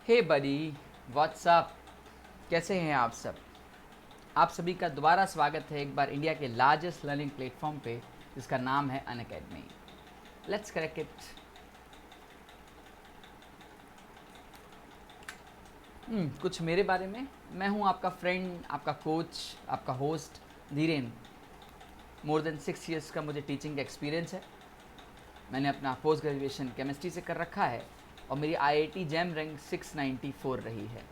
हे बडी, WhatsApp, कैसे हैं आप सब। आप सभी का दोबारा स्वागत है एक बार इंडिया के लार्जेस्ट लर्निंग प्लेटफॉर्म पे जिसका नाम है अनअकैडमी। Let's correct it. कुछ मेरे बारे में। मैं हूं आपका फ्रेंड, आपका कोच, आपका host Dhiren. More than 6 years का मुझे टीचिंग का एक्सपीरियंस है। मैंने अपना पोस्ट ग्रेजुएशन केमिस्ट्री से कर रखा है और मेरी IIT जैम रैंक 694 रही है।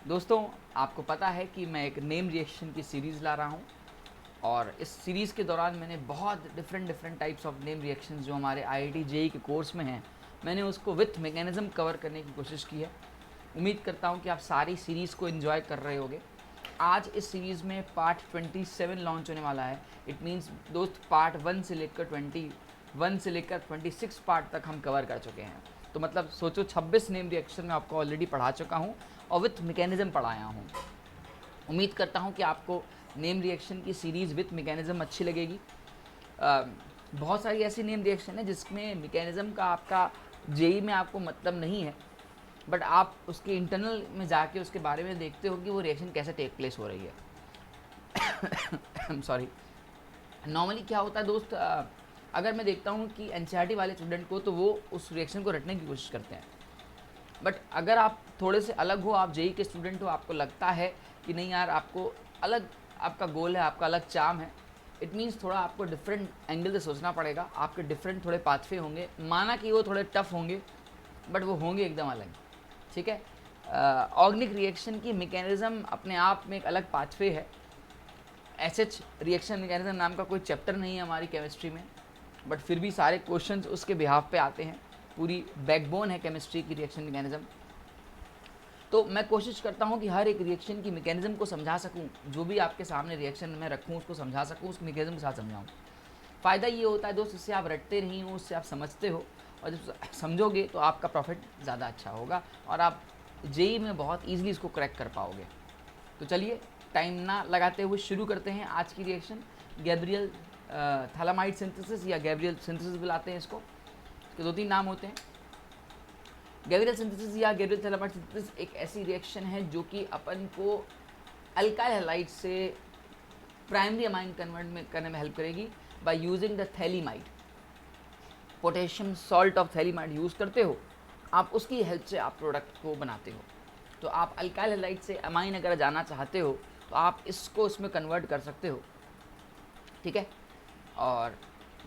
दोस्तों, आपको पता है कि मैं एक नेम रिएक्शन की सीरीज़ ला रहा हूँ और इस सीरीज़ के दौरान मैंने बहुत different types of name reactions जो हमारे IIT JEE के कोर्स में हैं, मैंने उसको विथ मैकेनिज़्म कवर करने की कोशिश की है। उम्मीद करता हूँ कि आप सारी सीरीज़ को एंजॉय कर रहे होगे। आज इस सीरीज़ में पार्ट 27 लॉन्च होने वाला है। इट मीन्स दोस्त, पार्ट 1 से लेकर 26 पार्ट तक हम कवर कर चुके हैं। तो मतलब सोचो 26 नेम रिएक्शन मैं आपको ऑलरेडी पढ़ा चुका हूँ और विथ मैकेनिज़्म पढ़ाया हूँ। उम्मीद करता हूँ कि आपको नेम रिएक्शन की सीरीज़ विथ मैकेनिज़्म अच्छी लगेगी। बहुत सारी ऐसी नेम रिएक्शन है जिसमें मैकेनिज़्म का आपका JEE में आपको मतलब नहीं है, बट आप उसके इंटरनल में जाके उसके बारे में देखते हो कि वो रिएक्शन कैसे टेक प्लेस हो रही है। सॉरी। नॉर्मली क्या होता है दोस्त, अगर मैं देखता हूँ कि NCERT वाले स्टूडेंट को तो वो उस रिएक्शन को रटने की कोशिश करते हैं, बट अगर आप थोड़े से अलग हो, आप JEE के स्टूडेंट हो, आपको लगता है कि नहीं यार, आपको अलग, आपका गोल है, आपका अलग चार्म है, इट मीन्स थोड़ा आपको डिफरेंट एंगल से सोचना पड़ेगा। आपके डिफरेंट थोड़े पाथवे होंगे, माना कि वो थोड़े टफ होंगे, बट वो होंगे एकदम अलग। ठीक है। ऑर्गेनिक रिएक्शन की मैकेनिज़्म अपने आप में एक अलग पाथवे है। SH रिएक्शन मैकेनिज्म नाम का कोई चैप्टर नहीं है हमारी केमिस्ट्री में, बट फिर भी सारे क्वेश्चंस उसके बिहाफ पे आते हैं। पूरी बैकबोन है केमिस्ट्री की रिएक्शन मैकेनिज्म। तो मैं कोशिश करता हूँ कि हर एक रिएक्शन की मैकेनिज्म को समझा सकूँ, जो भी आपके सामने रिएक्शन में रखूँ उसको समझा सकूँ, उस मैकेनिज्म के साथ समझाऊँ। फ़ायदा ये होता है दोस्त, इससे आप रटते नहीं हो, उससे आप समझते हो, और जब समझोगे तो आपका प्रॉफिट ज़्यादा अच्छा होगा और आप JEE में बहुत ईजिली इसको क्रैक कर पाओगे। तो चलिए टाइम ना लगाते हुए शुरू करते हैं आज की रिएक्शन। गैब्रियल थैलामाइड सिंथेसिस या गैब्रियल सिंथेसिस बुलाते हैं इसको। इसके 2-3 नाम होते हैं। गैब्रियल सिंथेसिस या गैब्रियल थैलामाइड सिंथेसिस एक ऐसी रिएक्शन है जो कि अपन को अल्काइल हैलाइड से प्राइमरी अमाइन कन्वर्ट करने में हेल्प करेगी by using the phthalimide. Potassium salt of phthalimide use करते हो आप, उसकी हेल्प से आप प्रोडक्ट को बनाते हो। तो आप अल्काइल हैलाइड से अमाइन अगर जाना चाहते हो तो आप इसको इसमें कन्वर्ट कर सकते हो। ठीक है। और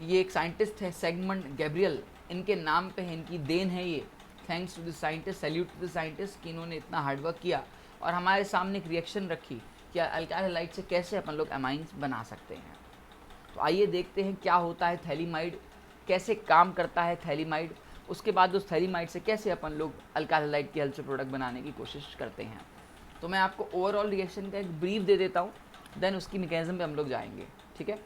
ये एक साइंटिस्ट है सेगमंड गैब्रियल, इनके नाम पे है, इनकी देन है ये। Thanks to the scientist, salute to the scientist कि इन्होंने इतना हार्डवर्क किया और हमारे सामने एक रिएक्शन रखी कि अल्काइल हैलाइड से कैसे अपन लोग अमाइंस बना सकते हैं। तो आइए देखते हैं क्या होता है थैलीमाइड, कैसे काम करता है थैलीमाइड, उसके बाद उस थैलीमाइड से कैसे अपन लोग अल्काइल हैलाइड की हेल्प से प्रोडक्ट बनाने की कोशिश करते हैं। तो मैं आपको ओवरऑल रिएक्शन का एक ब्रीफ दे देता हूँ, देन उसकी मैकेनिज्म पे हम लोग जाएंगे। ठीक है।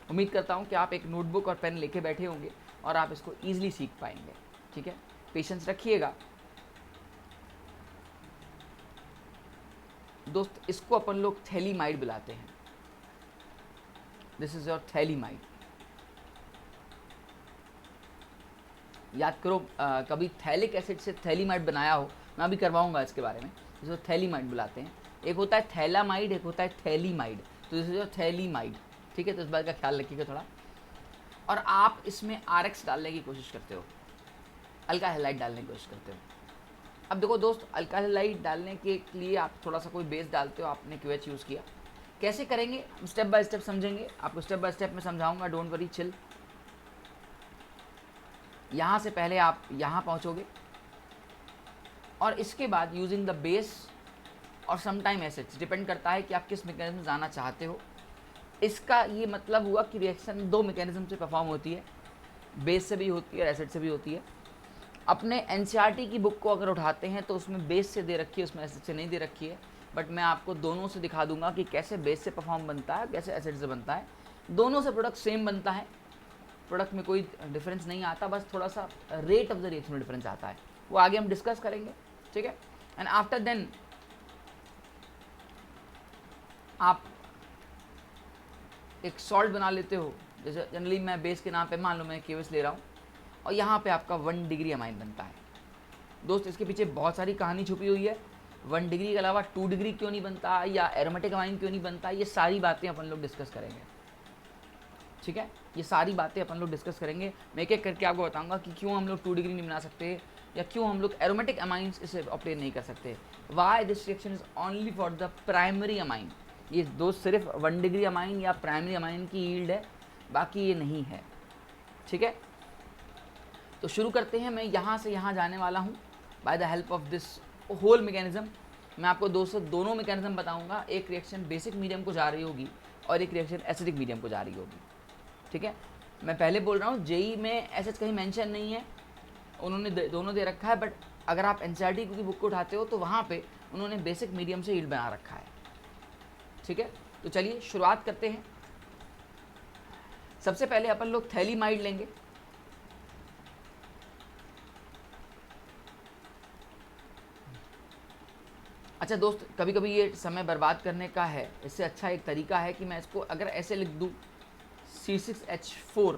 उम्मीद करता हूँ कि आप एक नोटबुक और पेन लेके बैठे होंगे और आप इसको ईजिली सीख पाएंगे। ठीक है। पेशेंस रखिएगा दोस्त। इसको अपन लोग थैलीमाइड बुलाते हैं। This is your phthalimide. याद करो, कभी थैलिक एसिड से थैलीमाइड बनाया हो, मैं अभी करवाऊंगा इसके बारे में। इसको थैलीमाइड बुलाते हैं। एक होता है थैलामाइड, एक होता है थैलीमाइड। तो दिस इज योर थैलीमाइड। ठीक है। तो इस बात का ख्याल रखिएगा थोड़ा। और आप इसमें RX डालने की कोशिश करते हो, अल्काइल हैलाइड डालने की कोशिश करते हो। अब देखो दोस्त, अल्काइल हैलाइड डालने के लिए आप थोड़ा सा कोई बेस डालते हो, आपने QH यूज़ किया। कैसे करेंगे स्टेप बाय स्टेप समझेंगे, आपको स्टेप बाय स्टेप में समझाऊंगा, डोंट वरी, चिल। यहाँ से पहले आप यहाँ पहुँचोगे और इसके बाद यूजिंग द बेस और समटाइम एसिड्स, डिपेंड करता है कि आप किस मैकेनिज्म से जाना चाहते हो। इसका ये मतलब हुआ कि रिएक्शन 2 मैकेनिज्म से परफॉर्म होती है, बेस से भी होती है और एसिड से भी होती है। अपने NCERT की बुक को अगर उठाते हैं तो उसमें बेस से दे रखी है, उसमें एसिड से नहीं दे रखी है, बट मैं आपको दोनों से दिखा दूंगा कि कैसे बेस से परफॉर्म बनता है, कैसे एसिड से बनता है। दोनों से प्रोडक्ट सेम बनता है, प्रोडक्ट में कोई डिफरेंस नहीं आता, बस थोड़ा सा रेट ऑफ द रिएक्शन में डिफरेंस आता है, वो आगे हम डिस्कस करेंगे। ठीक है। एंड आफ्टर देन आप एक सॉल्ट बना लेते हो। जैसे जनरली मैं बेस के नाम पे मान लो मैं KOH ले रहा हूँ और यहाँ पे आपका 1 डिग्री अमाइन बनता है। दोस्त इसके पीछे बहुत सारी कहानी छुपी हुई है। 1 डिग्री के अलावा 2 डिग्री क्यों नहीं बनता, या एरोमेटिक अमाइन क्यों नहीं बनता, ये सारी बातें अपन लोग डिस्कस करेंगे। ठीक है, ये सारी बातें अपन लोग डिस्कस करेंगे। मैं एक एक करके आपको बताऊंगा कि क्यों हम लोग 2 डिग्री नहीं बना सकते, या क्यों हम लोग एरोमेटिक अमाइंस इसे ऑब्टेन नहीं कर सकते। Why this reaction is only for the primary amine. ये दोस्त सिर्फ 1 डिग्री अमाइन या प्राइमरी अमाइन की यील्ड है, बाकी ये नहीं है। ठीक है, तो शुरू करते हैं। मैं यहाँ से यहाँ जाने वाला हूँ by the help of this whole mechanism. मैं आपको दोनों मैकेनिज्म बताऊँगा। एक रिएक्शन बेसिक मीडियम को जा रही होगी और एक रिएक्शन एसिडिक मीडियम को जा रही होगी। ठीक है, मैं पहले बोल रहा हूँ जेई में ऐसे कहीं मेंशन नहीं है, उन्होंने दोनों दे रखा है, बट अगर आप एनसीईआरटी की बुक को उठाते हो तो वहाँ पे उन्होंने बेसिक मीडियम से यील्ड बना रखा है। ठीक है, तो चलिए शुरुआत करते हैं। सबसे पहले अपन लोग थैलीमाइड लेंगे। अच्छा दोस्त, कभी कभी ये समय बर्बाद करने का है, इससे अच्छा एक तरीका है कि मैं इसको अगर ऐसे लिख दूँ C6H4,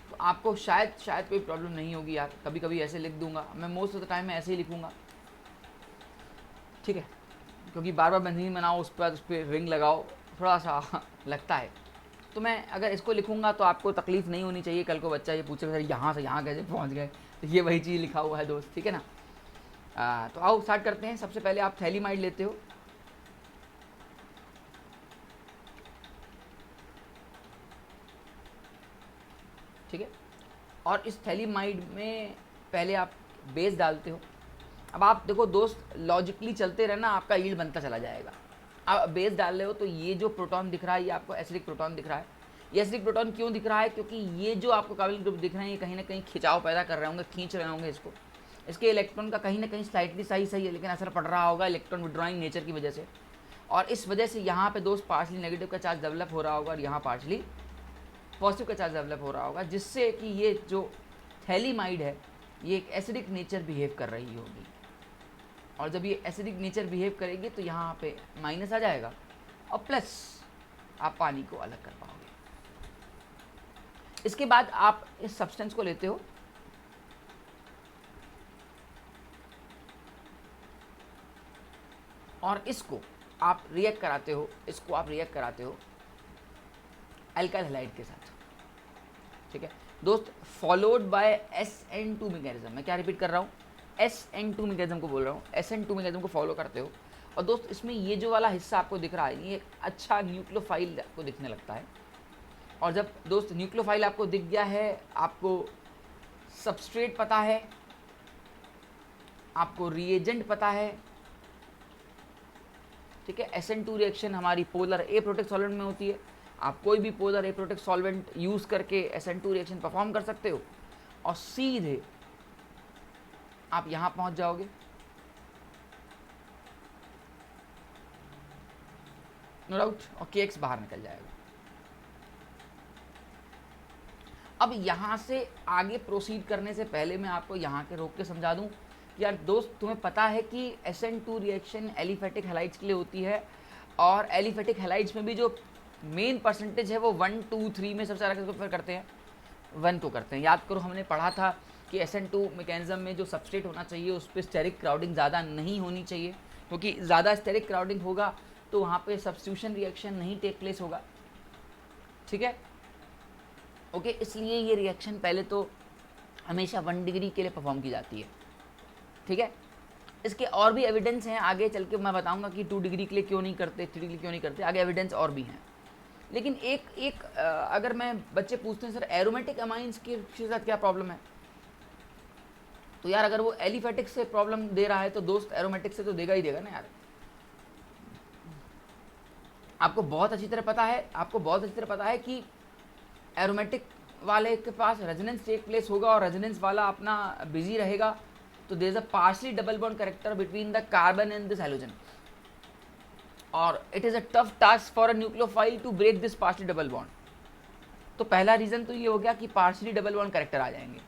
तो आपको शायद कोई प्रॉब्लम नहीं होगी यार। कभी कभी ऐसे लिख दूंगा मैं, मोस्ट ऑफ द टाइम मैं ऐसे ही लिखूंगा। ठीक है, क्योंकि बार बार बेंजीन बनाओ, उस पर रिंग लगाओ, थोड़ा सा लगता है। तो मैं अगर इसको लिखूंगा तो आपको तकलीफ नहीं होनी चाहिए। कल को बच्चा ये पूछेगा सर यहाँ से यहाँ कैसे पहुँच गए, तो ये वही चीज़ लिखा हुआ है दोस्त। ठीक है ना, तो आओ स्टार्ट करते हैं। सबसे पहले आप थैलीमाइड लेते हो। ठीक है, और इस थैलीमाइड में पहले आप बेस डालते हो। अब आप देखो दोस्त, लॉजिकली चलते रहना, आपका यील्ड बनता चला जाएगा। आप बेस डाल रहे हो तो ये जो प्रोटॉन दिख रहा है ये आपको एसिडिक प्रोटॉन दिख रहा है। ये एसिडिक प्रोटॉन क्यों दिख रहा है, क्योंकि ये जो आपको कार्बोनिल ग्रुप दिख रहे हैं ये कहीं ना कहीं खिंचाव पैदा कर रहे होंगे, खींच रहे होंगे इसको। इसके इलेक्ट्रॉन का कहीं ना कहीं स्लाइटली सही है, लेकिन असर पड़ रहा होगा इलेक्ट्रॉन विड्रॉइंग नेचर की वजह से। और इस वजह से यहाँ पे दोस्त पार्शली नेगेटिव का चार्ज डेवलप हो रहा होगा और यहाँ पार्शली पॉजिटिव का चार्ज डेवलप हो रहा होगा, जिससे कि ये जो थैलीमाइड है ये एक एसिडिक नेचर बिहेव कर रही होगी। और जब ये एसिडिक नेचर बिहेव करेगी तो यहाँ पे माइनस आ जाएगा और प्लस आप पानी को अलग कर पाओगे। इसके बाद आप इस सब्सटेंस को लेते हो और इसको आप रिएक्ट कराते हो, अल्काइल हैलाइड के साथ। ठीक है दोस्त, फॉलोड बाय SN2 मैकेनिज्म। मैं क्या रिपीट कर रहा हूँ, SN2 मैकेनिज्म को बोल रहा हूँ। SN2 मैकेनिज्म को फॉलो करते हो और दोस्त इसमें ये जो वाला हिस्सा आपको दिख रहा है ये अच्छा न्यूक्लियोफाइल आपको दिखने लगता है। और जब दोस्त न्यूक्लियोफाइल आपको दिख गया है, आपको सबस्ट्रेट पता है, आपको रिएजेंट पता है। ठीक है, SN2 रिएक्शन हमारी पोलर एप्रोटिक सॉल्वेंट में होती है। आप कोई भी पोलर एप्रोटिक सॉल्वेंट यूज करके SN2 रिएक्शन परफॉर्म कर सकते हो और सीधे आप यहां पहुंच जाओगे। नो डाउट, और KX बाहर निकल जाएगा। अब यहां से आगे प्रोसीड करने से पहले मैं आपको यहां के रोक के समझा दूं कि यार दोस्त, तुम्हें पता है कि SN2 रिएक्शन एलिफेटिक हैलाइड्स के लिए होती है, और एलिफेटिक हैलाइड्स में भी जो मेन परसेंटेज है वो 1, 2, 3 में सबसे ज़्यादा किसको प्रेफर करते हैं, 1 को करते हैं। याद करो हमने पढ़ा था कि SN2 मैकेनिज्म में जो सबस्ट्रेट होना चाहिए उस पर स्टेरिक क्राउडिंग ज़्यादा नहीं होनी चाहिए, क्योंकि ज़्यादा स्टेरिक क्राउडिंग होगा तो वहाँ पे सब्स्टिट्यूशन रिएक्शन नहीं टेक प्लेस होगा। ठीक है, ओके, इसलिए ये रिएक्शन पहले तो हमेशा 1 डिग्री के लिए परफॉर्म की जाती है। ठीक है, इसके और भी एविडेंस हैं, आगे चल के मैं बताऊंगा कि 2 डिग्री के लिए क्यों नहीं करते, 3 डिग्री क्यों नहीं करते, आगे एविडेंस और भी हैं। लेकिन एक अगर मैं बच्चे पूछते हैं सर एरोमेटिक अमाइंस के साथ क्या प्रॉब्लम है, तो यार अगर वो एलिफेटिक से प्रॉब्लम दे रहा है तो दोस्त एरोमेटिक से तो देगा ही देगा ना यार। आपको बहुत अच्छी तरह पता है कि एरोमेटिक वाले के पास रेजोनेंस टेक प्लेस होगा और रेजोनेंस वाला अपना बिजी रहेगा, तो there is a partially double bond character between the carbon and this halogen, और it is a tough task for a nucleophile to break this partially double bond. तो पहला reason तो ये हो गया कि पार्शली डबल बॉन्ड कैरेक्टर आ जाएंगे।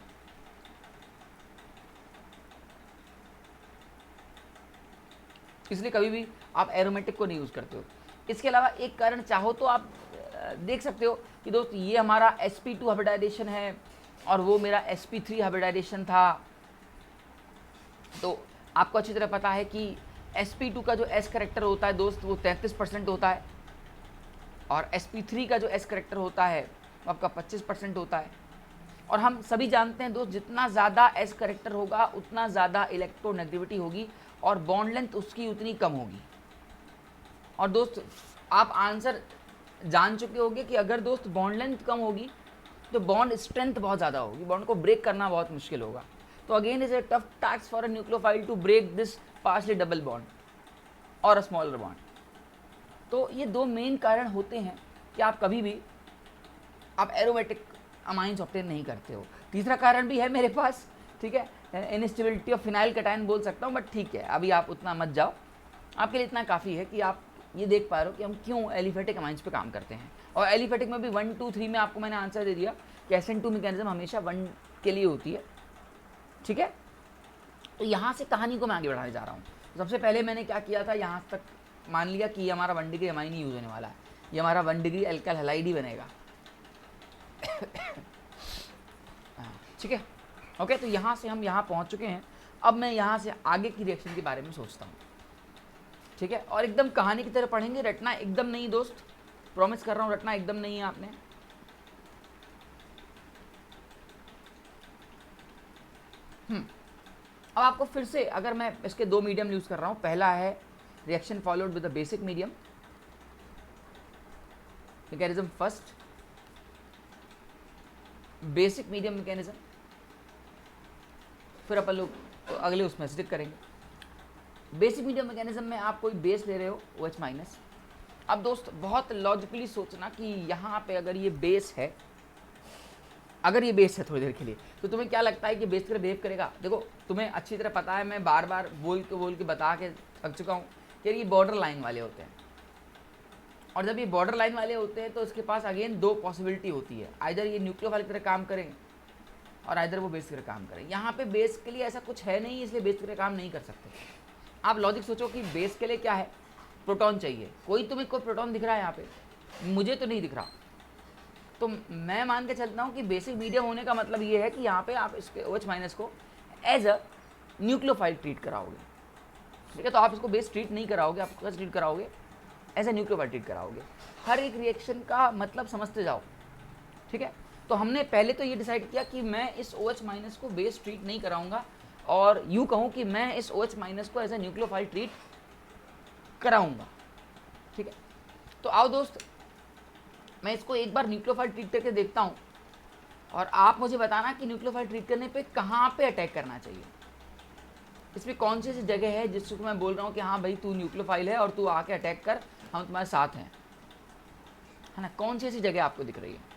इसलिए कभी भी आप एरोमेटिक को नहीं यूज करते हो। इसके अलावा एक कारण चाहो तो आप देख सकते हो कि दोस्त ये हमारा sp2 हाइब्रिडाइजेशन है और वो मेरा sp3 हाइब्रिडाइजेशन था, तो आपको अच्छी तरह पता है कि sp2 का जो s करेक्टर होता है दोस्त वो 33% होता है, और sp3 का जो s करेक्टर होता है वो आपका 25% होता है। और हम सभी जानते हैं दोस्त, जितना ज़्यादा s करेक्टर होगा उतना ज़्यादा इलेक्ट्रोनेगेटिविटी होगी और बॉन्ड लेंथ उसकी उतनी कम होगी। और दोस्त आप आंसर जान चुके होंगे कि अगर दोस्त बॉन्ड लेंथ कम होगी तो बॉन्ड स्ट्रेंथ बहुत ज़्यादा होगी, बॉन्ड को ब्रेक करना बहुत मुश्किल होगा। तो again is a tough task for a nucleophile to break this partially double bond और अ स्मॉलर बॉन्ड। तो ये दो मेन कारण होते हैं कि आप कभी भी आप एरोमेटिक अमाइंस ऑब्टेन नहीं करते हो। तीसरा कारण भी है मेरे पास, ठीक है, इनस्टेबिलिटी ऑफ फिनाइल कैटायन बोल सकता हूँ, बट ठीक है अभी आप उतना मत जाओ, आपके लिए इतना काफ़ी है कि आप ये देख पा रहे हो कि हम क्यों एलिफेटिक अमाइंस पे काम करते हैं। और एलिफेटिक में भी 1 2 3 में आपको मैंने आंसर दे दिया कि SN2 मैकेनिज्म हमेशा 1 के लिए होती है, ठीक है। तो यहाँ से कहानी को मैं आगे बढ़ाने जा रहा हूँ। सबसे पहले मैंने क्या किया था, यहाँ तक मान लिया कि ये हमारा 1 डिग्री अमाइन ही यूज होने वाला है, ये हमारा 1 डिग्री एल्काइल हैलाइड ही बनेगा, ठीक है, ओके। तो यहाँ से हम यहाँ पहुँच चुके हैं। अब मैं यहाँ से आगे की रिएक्शन के बारे में सोचता हूँ, ठीक है। और एकदम कहानी की तरह पढ़ेंगे, रटना एकदम नहीं दोस्त, प्रॉमिस कर रहा हूँ, रटना एकदम नहीं है आपने। अब आपको फिर से, अगर मैं इसके दो मीडियम यूज कर रहा हूँ, पहला है reaction followed with the basic medium mechanism, first basic medium mechanism, फिर अपन लोग अगले उसमें स्टिक करेंगे। बेसिक मीडियम मैकेनिज्म में आप कोई बेस ले रहे हो OH माइनस। अब दोस्त बहुत लॉजिकली सोचना कि यहाँ पे अगर ये बेस है, अगर ये बेस है थोड़ी देर के लिए, तो तुम्हें क्या लगता है कि बेस की तरह बिहेव करेगा? देखो तुम्हें अच्छी तरह पता है, मैं बार बार बोल के बता के थक चुका हूँ कि ये बॉर्डर लाइन वाले होते हैं। और जब ये बॉर्डर लाइन वाले होते हैं तो इसके पास अगेन दो पॉसिबिलिटी होती है, आइदर ये न्यूक्लियोफाइल की तरह काम करें और आइदर वो बेस की तरह काम करें। यहाँ पे बेस के लिए ऐसा कुछ है नहीं, इसलिए बेस की तरह काम नहीं कर सकते। आप लॉजिक सोचो कि बेस के लिए क्या है, प्रोटॉन चाहिए, कोई तुम्हें कोई प्रोटॉन दिख रहा है यहाँ पे, मुझे तो नहीं दिख रहा। तो मैं मान के चलता हूँ कि बेसिक मीडियम होने का मतलब ये है कि यहाँ पे आप इसके OH माइनस को एज अ न्यूक्लियोफाइल ट्रीट कराओगे, ठीक है। तो आप इसको बेस ट्रीट नहीं कराओगे, आप इसको ट्रीट कराओगे एज अ न्यूक्लियोफाइल ट्रीट कराओगे। हर एक रिएक्शन का मतलब समझते जाओ, ठीक है। तो हमने पहले तो ये डिसाइड किया कि मैं इस OH माइनस को बेस ट्रीट नहीं कराऊंगा, और यूँ कहूँ कि मैं इस OH माइनस को एज अ न्यूक्लियोफाइल ट्रीट कराऊंगा, ठीक है। तो आओ दोस्त, मैं इसको एक बार न्यूक्लियोफाइल ट्रीट करके देखता हूँ, और आप मुझे बताना कि न्यूक्लियोफाइल ट्रीट करने पे कहाँ पे अटैक करना चाहिए, इसमें कौन सी ऐसी जगह है जिसको मैं बोल रहा हूँ कि हाँ भाई तू न्यूक्लियोफाइल है और तू आके अटैक कर, हम तुम्हारे साथ हैं, है ना। कौन सी ऐसी जगह आपको दिख रही है?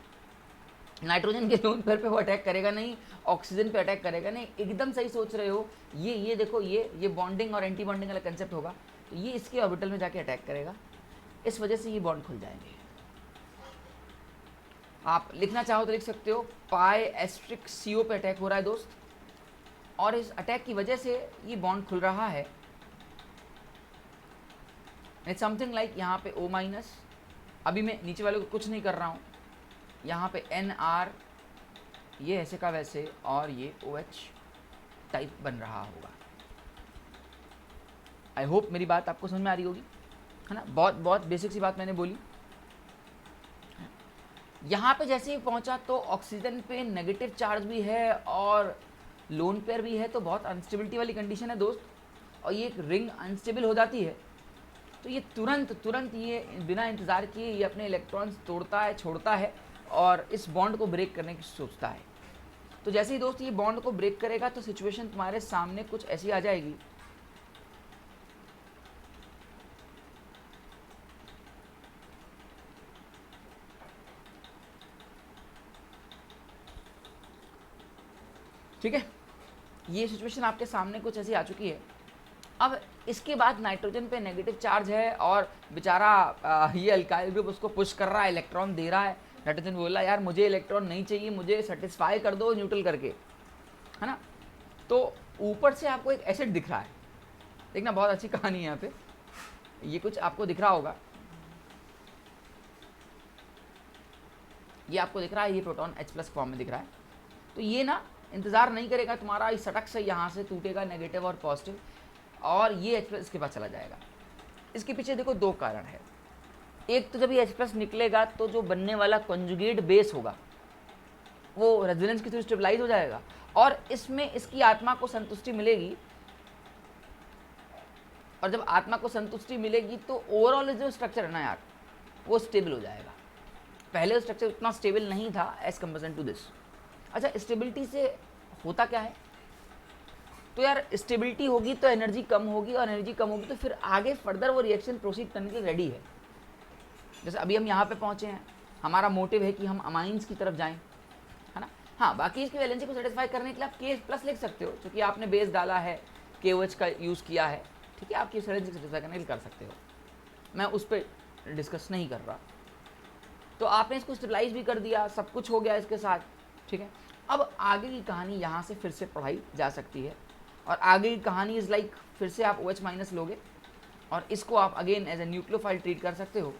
नाइट्रोजन के लोन पेयर पे वो अटैक करेगा नहीं, ऑक्सीजन पे अटैक करेगा नहीं, एकदम सही सोच रहे हो। ये देखो, ये बॉन्डिंग और एंटी बॉन्डिंग वाला कंसेप्ट होगा, तो ये इसके ऑर्बिटल में जाके अटैक करेगा, इस वजह से ये बॉन्ड खुल जाएंगे। आप लिखना चाहो तो लिख सकते हो, π*CO पे अटैक हो रहा है दोस्त, और इस अटैक की वजह से ये बॉन्ड खुल रहा है। इट्स समथिंग लाइक यहाँ पे O-, अभी मैं नीचे वाले को कुछ नहीं कर रहा हूँ, यहाँ पे NR, ये ऐसे का वैसे, और ये OH टाइप बन रहा होगा। आई होप मेरी बात आपको समझ में आ रही होगी, है ना। बहुत बेसिक सी बात मैंने बोली। यहाँ पे जैसे ही पहुँचा तो ऑक्सीजन पे नेगेटिव चार्ज भी है और लोन पेयर भी है, तो बहुत अनस्टेबिलिटी वाली कंडीशन है दोस्त। और ये एक रिंग अनस्टेबल हो जाती है तो ये तुरंत ये बिना इंतज़ार किए ये अपने इलेक्ट्रॉन्स तोड़ता है, छोड़ता है, और इस बॉन्ड को ब्रेक करने की सोचता है। तो जैसे ही दोस्त ये बॉन्ड को ब्रेक करेगा तो सिचुएशन तुम्हारे सामने कुछ ऐसी आ जाएगी, ठीक है। ये सिचुएशन आपके सामने कुछ ऐसी आ चुकी है। अब इसके बाद नाइट्रोजन पे नेगेटिव चार्ज है और बेचारा ये अल्काइल ग्रुप उसको पुश कर रहा है, इलेक्ट्रॉन दे रहा है। नाइट्रोजन बोला यार मुझे इलेक्ट्रॉन नहीं चाहिए, मुझे सेटिस्फाई कर दो न्यूट्रल करके, है ना। तो ऊपर से आपको एक एसिड दिख रहा है, देखना बहुत अच्छी कहानी है यहाँ पे। ये कुछ आपको दिख रहा होगा, ये आपको दिख रहा है, ये प्रोटॉन H+ फॉर्म में दिख रहा है। तो ये ना इंतज़ार नहीं करेगा तुम्हारा, इस सटक से यहाँ से टूटेगा नेगेटिव और पॉजिटिव, और ये H+ इसके पास चला जाएगा। इसके पीछे देखो दो कारण है। एक तो जब ये H+ निकलेगा तो जो बनने वाला कॉन्जुगेट बेस होगा वो रेजोनेंस के थ्रू स्टेबलाइज हो जाएगा, और इसमें इसकी आत्मा को संतुष्टि मिलेगी, और जब आत्मा को संतुष्टि मिलेगी तो ओवरऑल जो स्ट्रक्चर है ना यार वो स्टेबल हो जाएगा। पहले स्ट्रक्चर उतना स्टेबल नहीं था एज कंपेरिजन टू दिस। अच्छा, स्टेबिलिटी से होता क्या है? तो यार स्टेबिलिटी होगी तो एनर्जी कम होगी, और एनर्जी कम होगी तो फिर आगे फर्दर वो रिएक्शन प्रोसीड करने के लिए रेडी है। जैसे अभी हम यहाँ पे पहुँचे हैं, हमारा मोटिव है कि हम अमाइंस की तरफ जाएं, है ना। हाँ, बाकी इसकी वैलेंसी को सेटिस्फाई करने के लिए आप K+ लिख सकते हो, क्योंकि आपने बेस डाला है, KOH का यूज़ किया है, ठीक है। आपकी वैलेंसी को सेटिस्फाई करने के लिए कर सकते हो, मैं उस पर डिस्कस नहीं कर रहा। तो आपने इसको स्टेबलाइज भी कर दिया, सब कुछ हो गया इसके साथ, ठीक है। अब आगे की कहानी यहाँ से फिर से पढ़ाई जा सकती है, और आगे की कहानी इज़ लाइक फिर से आप OH- लोगे और इसको आप again as a nucleophile treat कर सकते हो,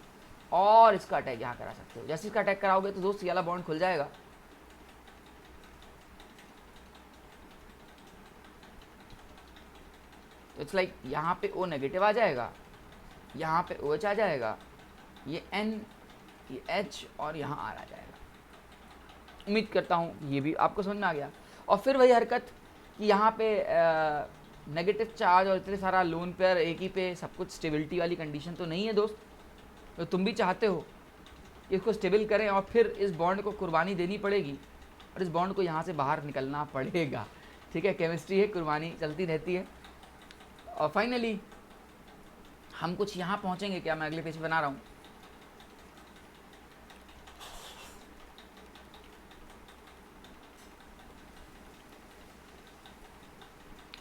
और इसका अटैक यहाँ करा सकते हो। जैसे इसका अटैक कराओगे तो दोस्त ये वाला बॉन्ड खुल जाएगा, तो इट्स लाइक यहाँ पे O नेगेटिव आ जाएगा, यहाँ पे OH आ जाएगा, ये N, ये H, और यहाँ R आ जाएगा। उम्मीद करता हूँ ये भी आपको समझ में आ गया। और फिर वही हरकत कि यहाँ पे नेगेटिव चार्ज और इतने सारा लोन पेयर एक ही पे, सब कुछ स्टेबिलिटी वाली कंडीशन तो नहीं है दोस्त। तो तुम भी चाहते हो कि इसको स्टेबल करें, और फिर इस बॉन्ड को कुर्बानी देनी पड़ेगी, और इस बॉन्ड को यहाँ से बाहर निकलना पड़ेगा, ठीक है। केमिस्ट्री है, कुर्बानी चलती रहती है। और फाइनली हम कुछ यहाँ पहुँचेंगे क्या, मैं अगले पेज बना रहा हूँ।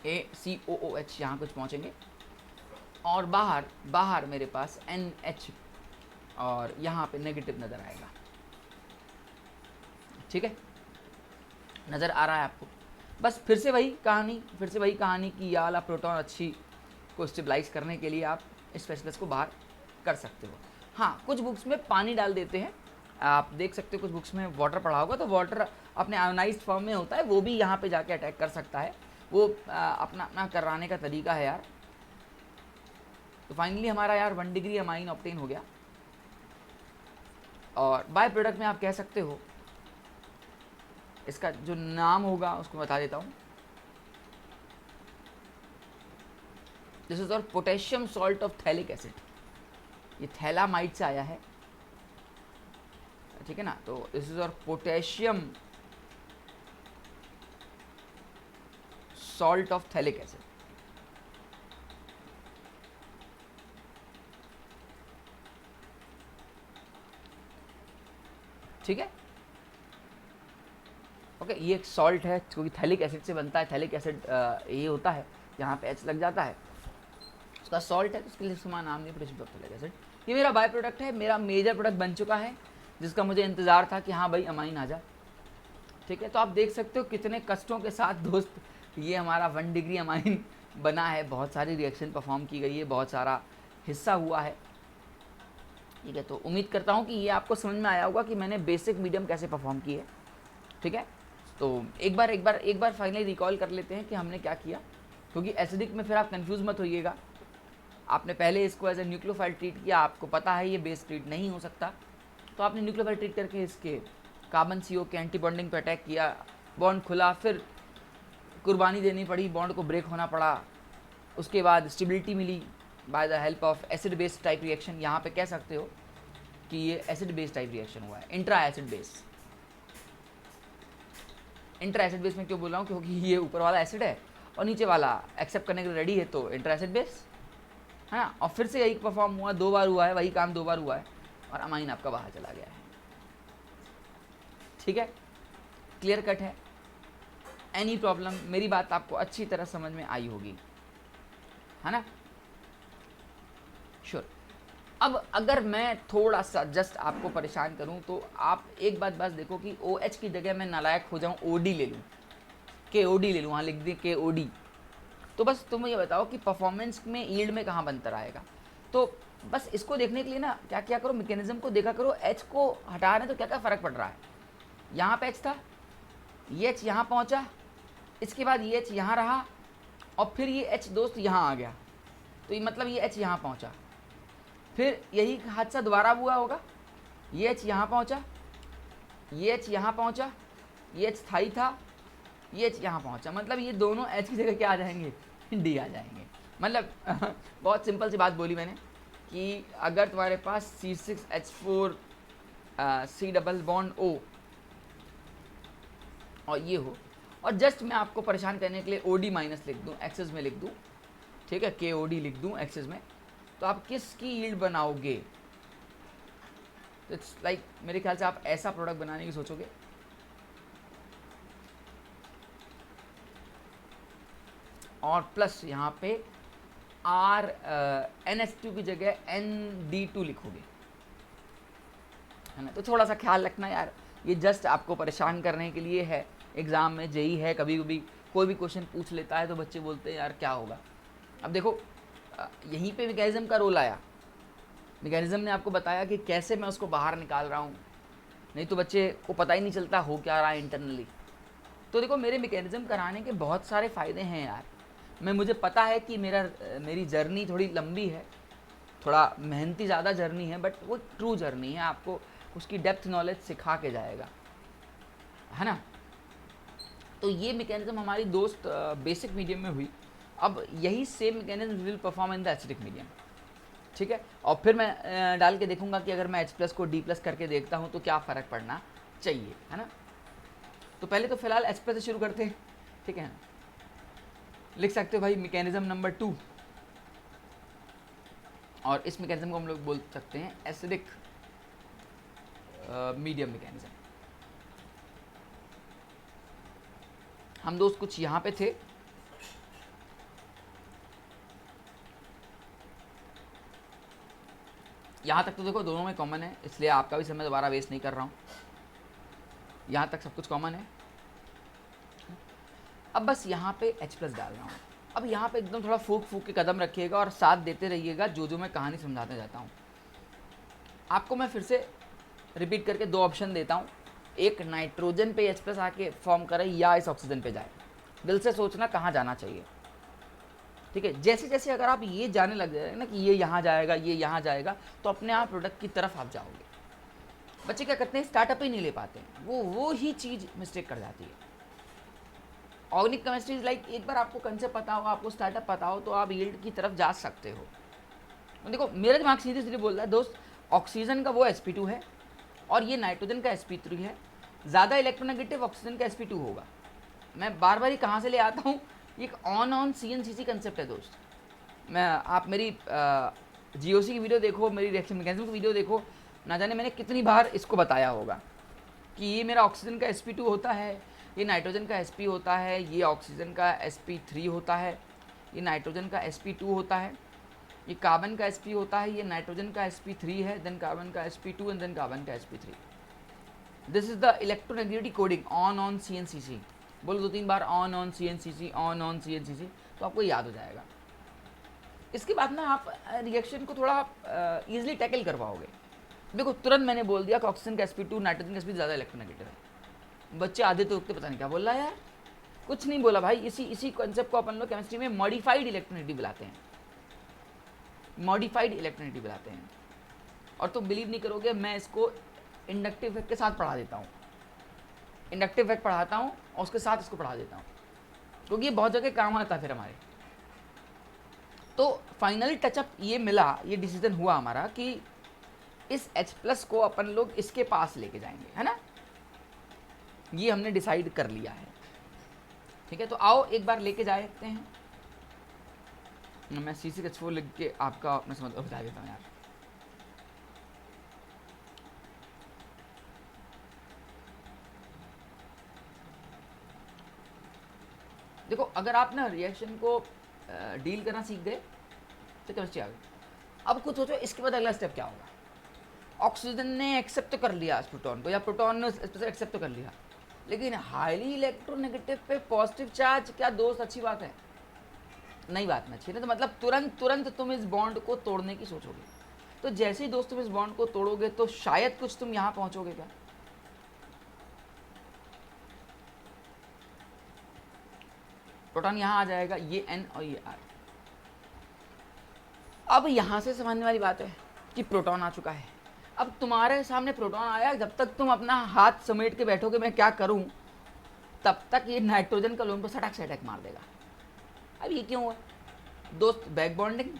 ACOOH यहाँ कुछ पहुँचेंगे, और बाहर मेरे पास NH, और यहाँ पे नेगेटिव नज़र आएगा, ठीक है। नज़र आ रहा है आपको? बस फिर से वही कहानी कि ये वाला प्रोटॉन अच्छी को स्टेबलाइज करने के लिए आप इस H+ को बाहर कर सकते हो। हाँ, कुछ बुक्स में पानी डाल देते हैं, आप देख सकते हो। कुछ बुक्स में वाटर पढ़ा होगा, तो वाटर अपने आयोनाइज्ड फॉर्म में होता है, वो भी यहाँ पे जाके अटैक कर सकता है। वो अपना कराने का तरीका है यार। तो फाइनली हमारा यार 1 डिग्री अमाइन ऑब्टेन हो गया, और बाय प्रोडक्ट में आप कह सकते हो, इसका जो नाम होगा उसको बता देता हूँ। दिस इज और potassium salt of phthalic acid, ये थैलामाइड से आया है, ठीक है ना। तो दिस इज और potassium salt of phthalic acid, ठीक है। ओके, ये एक सॉल्ट है क्योंकि थैलिक एसिड से बनता है। थैलिक एसिड ये होता है यहाँ पे H लग जाता है, उसका सॉल्ट है, तो उसके लिए समान नाम नहीं, पोटेशियम थैलिक एसिड। ये मेरा बाय प्रोडक्ट है, मेरा मेजर प्रोडक्ट बन चुका है, जिसका मुझे इंतज़ार था कि हाँ भाई अमाइन आ जा, ठीक है। तो आप देख सकते हो कितने कष्टों के साथ दोस्त ये हमारा 1 डिग्री अमाइन बना है। बहुत सारी रिएक्शन परफॉर्म की गई है, बहुत सारा हिस्सा हुआ है, ठीक है। तो उम्मीद करता हूँ कि ये आपको समझ में आया होगा कि मैंने बेसिक मीडियम कैसे परफॉर्म की है, ठीक है। तो एक बार फाइनली रिकॉल कर लेते हैं कि हमने क्या किया, क्योंकि एसिडिक में फिर आप कंफ्यूज मत होइएगा। आपने पहले इसको एज ए न्यूक्लियोफाइल ट्रीट किया, आपको पता है ये बेस ट्रीट नहीं हो सकता, तो आपने न्यूक्लियोफाइल ट्रीट करके इसके कार्बन CO के एंटी बॉन्डिंग पर अटैक किया, बॉन्ड खुला, फिर कुर्बानी देनी पड़ी, बॉन्ड को ब्रेक होना पड़ा, उसके बाद स्टेबिलिटी मिली by the help of acid base type reaction. यहाँ पे कह सकते हो कि ये एसिड बेस टाइप रिएक्शन हुआ है, intra acid base. Intra acid base में क्यों बोल रहा हूँ, क्योंकि ये ऊपर वाला एसिड है और नीचे वाला एक्सेप्ट करने के लिए रेडी है, तो इंट्रा एसिड बेस है ना। और फिर से यही परफॉर्म हुआ, 2 बार हुआ है, वही काम 2 बार हुआ है, और अमाइन आपका बाहर चला गया है, ठीक है। क्लियर कट है? Any problem? मेरी बात आपको अच्छी तरह समझ में आई होगी, है ना? श्योर। अब अगर मैं थोड़ा सा जस्ट आपको परेशान करूं, तो आप एक बात बस देखो कि OH की जगह मैं नालायक हो जाऊं, OD ले लूं, KOD ले लूं, वहाँ लिख दें KOD, तो बस तुम ये बताओ कि परफॉर्मेंस में, यील्ड में कहाँ बनतर आएगा। तो बस इसको देखने के लिए ना क्या क्या करो, मैकेनिज्म को देखा करो, H को हटा रहे हैं तो क्या क्या फ़र्क पड़ रहा है। यहाँ पे H था, ये H यहाँ पहुँचा, इसके बाद ये H यहाँ रहा और फिर ये H दोस्त यहाँ आ गया, तो ये मतलब ये H यहाँ पहुँचा, फिर यही हादसा दोबारा हुआ होगा, ये H यहाँ पहुँचा, ये H यहाँ पहुँचा, ये H स्थाई था, ये H यहाँ पहुँचा, मतलब ये दोनों H की जगह क्या आ जाएंगे, D आ जाएंगे। मतलब बहुत सिंपल सी बात बोली मैंने कि अगर तुम्हारे पास C6H4 C double bond O और ये हो, और जस्ट मैं आपको परेशान करने के लिए OD माइनस लिख दूँ, एक्सेस में लिख दूँ, ठीक है, KOD लिख दूँ एक्सेस में, तो आप किसकी यील्ड बनाओगे? इट्स लाइक मेरे ख्याल से आप ऐसा प्रोडक्ट बनाने की सोचोगे, और प्लस यहाँ पे NH2 की जगह ND2 लिखोगे, है ना। तो थोड़ा सा ख्याल रखना यार, ये जस्ट आपको परेशान करने के लिए है। एग्ज़ाम में जेई है, कभी कभी कोई भी क्वेश्चन पूछ लेता है तो बच्चे बोलते हैं यार क्या होगा। अब देखो यहीं पे मैकेनिज्म का रोल आया, मैकेनिज्म ने आपको बताया कि कैसे मैं उसको बाहर निकाल रहा हूँ, नहीं तो बच्चे को पता ही नहीं चलता हो क्या रहा है इंटरनली। तो देखो मेरे मैकेनिज्म कराने के बहुत सारे फ़ायदे हैं यार। मुझे पता है कि मेरी जर्नी थोड़ी लंबी है, थोड़ा मेहनती ज़्यादा जर्नी है, बट वो ट्रू जर्नी है, आपको उसकी डेप्थ नॉलेज सिखा के जाएगा, है ना। तो ये मैकेनिज्म हमारी दोस्त बेसिक मीडियम में हुई, अब यही same mechanism will perform in the acidic medium, ठीक है। और फिर मैं डाल के देखूंगा कि अगर मैं H+ को D+ करके देखता हूँ तो क्या फ़र्क पड़ना चाहिए, है ना। तो पहले तो फिलहाल H+ से शुरू करते हैं, ठीक है। लिख सकते हो भाई मैकेनिज्म नंबर 2, और इस मैकेनिज्म को हम लोग बोल सकते हैं एसिडिक मीडियम मैकेनिज्म। हम दोस्त कुछ यहाँ पे थे, यहाँ तक तो देखो दोनों में कॉमन है, इसलिए आपका भी समय दोबारा वेस्ट नहीं कर रहा हूँ, यहाँ तक सब कुछ कॉमन है। अब बस यहाँ पे H+ डाल रहा हूँ। अब यहाँ पे एकदम थोड़ा फूक फूक के कदम रखिएगा और साथ देते रहिएगा जो मैं कहानी समझाते जाता हूँ। आपको मैं फिर से रिपीट करके 2 ऑप्शन देता हूँ, एक नाइट्रोजन पे H+ आके फॉर्म करे या इस ऑक्सीजन पे जाए। दिल से सोचना कहाँ जाना चाहिए, ठीक है। जैसे जैसे अगर आप ये जाने लग जाएगा ना कि ये यहाँ जाएगा, ये यहाँ जाएगा, तो अपने आप प्रोडक्ट की तरफ आप जाओगे। बच्चे क्या करते हैं, स्टार्टअप ही नहीं ले पाते हैं, वो ही चीज़ मिस्टेक कर जाती है। ऑर्गेनिक केमिस्ट्री इज लाइक, एक बार आपको कंसेप्ट पता हो, आपको स्टार्टअप पता हो, तो आप यील्ड की तरफ जा सकते हो। तो देखो मेरा दिमाग सीधे सीधे बोल रहा है दोस्त, ऑक्सीजन का वो sp2 है और ये नाइट्रोजन का sp3 है, ज़्यादा इलेक्ट्रोनेगेटिव ऑक्सीजन का sp2 होगा। मैं बार बार ही कहाँ से ले आता हूँ, ये एक ऑन CNCC कंसेप्ट है दोस्त। आप मेरी GOC की वीडियो देखो, मेरी रिएक्शन मैकेनिज्म की वीडियो देखो, ना जाने मैंने कितनी बार इसको बताया होगा कि ये मेरा ऑक्सीजन का sp2 होता है, ये नाइट्रोजन का sp होता है, ये ऑक्सीजन का sp3 होता है, ये नाइट्रोजन का sp2 होता है, ये कार्बन का sp होता है, ये नाइट्रोजन का sp3 है, देन कार्बन का sp2 एंड देन कार्बन का sp3। This is the electronegativity coding on CNCC। बोलो 2-3 बार ऑन CNCC, ऑन CNCC, तो आपको याद हो जाएगा। इसके बाद ना आप रिएक्शन को थोड़ा ईजिली टैकल कर पाओगे। देखो तुरंत मैंने बोल दिया कि ऑक्सीजन का sp2 नाइट्रोजन का sp ज़्यादा इलेक्ट्रोनेगेटिव है। बच्चे आधे तो रुकते पता नहीं क्या बोल रहा है यार, कुछ नहीं बोला भाई। इसी कॉन्सेप्ट को अपन लोग केमिस्ट्री में मॉडिफाइड इलेक्ट्रोनेगेटिव बुलाते हैं, मॉडिफाइड इलेक्ट्रोनेगेटिव बुलाते हैं। और तो बिलीव नहीं करोगे, मैं इसको इंडक्टिव इफेक्ट के साथ पढ़ा देता हूँ, इंडक्टिव इफेक्ट पढ़ाता हूँ और उसके साथ इसको पढ़ा देता हूँ, क्योंकि ये बहुत जगह काम आता है फिर हमारे। तो फाइनली टचअप ये मिला, ये डिसीजन हुआ हमारा कि इस H+ को अपन लोग इसके पास लेके जाएंगे, है ना। ये हमने डिसाइड कर लिया है, ठीक है। तो आओ एक बार लेके जाते हैं। मैं C6H4 लिख के आपका मैं समझ बता देता हूँ यार। देखो अगर आप ना रिएक्शन को डील करना सीख गए तो केमिस्ट्री आ गई। अब कुछ सोचो इसके बाद अगला स्टेप क्या होगा। ऑक्सीजन ने एक्सेप्ट तो कर लिया इस प्रोटॉन को, या प्रोटॉन ने एक्सेप्ट तो कर लिया, लेकिन हाईली इलेक्ट्रोनेगेटिव पे पॉजिटिव चार्ज, क्या दोस्त अच्छी बात है? नहीं, बात नहीं अच्छी। ना तो मतलब तुरंत तुम इस बॉन्ड को तोड़ने की सोचोगे। तो जैसे ही दोस्त तुम इस बॉन्ड को तोड़ोगे तो शायद कुछ तुम यहाँ पहुँचोगे क्या? प्रोटॉन यहाँ आ जाएगा, ये N और ये R। अब यहाँ से समझने वाली बात है कि प्रोटॉन आ चुका है। अब तुम्हारे सामने प्रोटॉन आया, जब तक तुम अपना हाथ समेट के बैठोगे मैं क्या करूं, तब तक ये नाइट्रोजन का लोन पर सटक से अटैक मार देगा। अब ये क्यों हुआ दोस्त? Back bonding.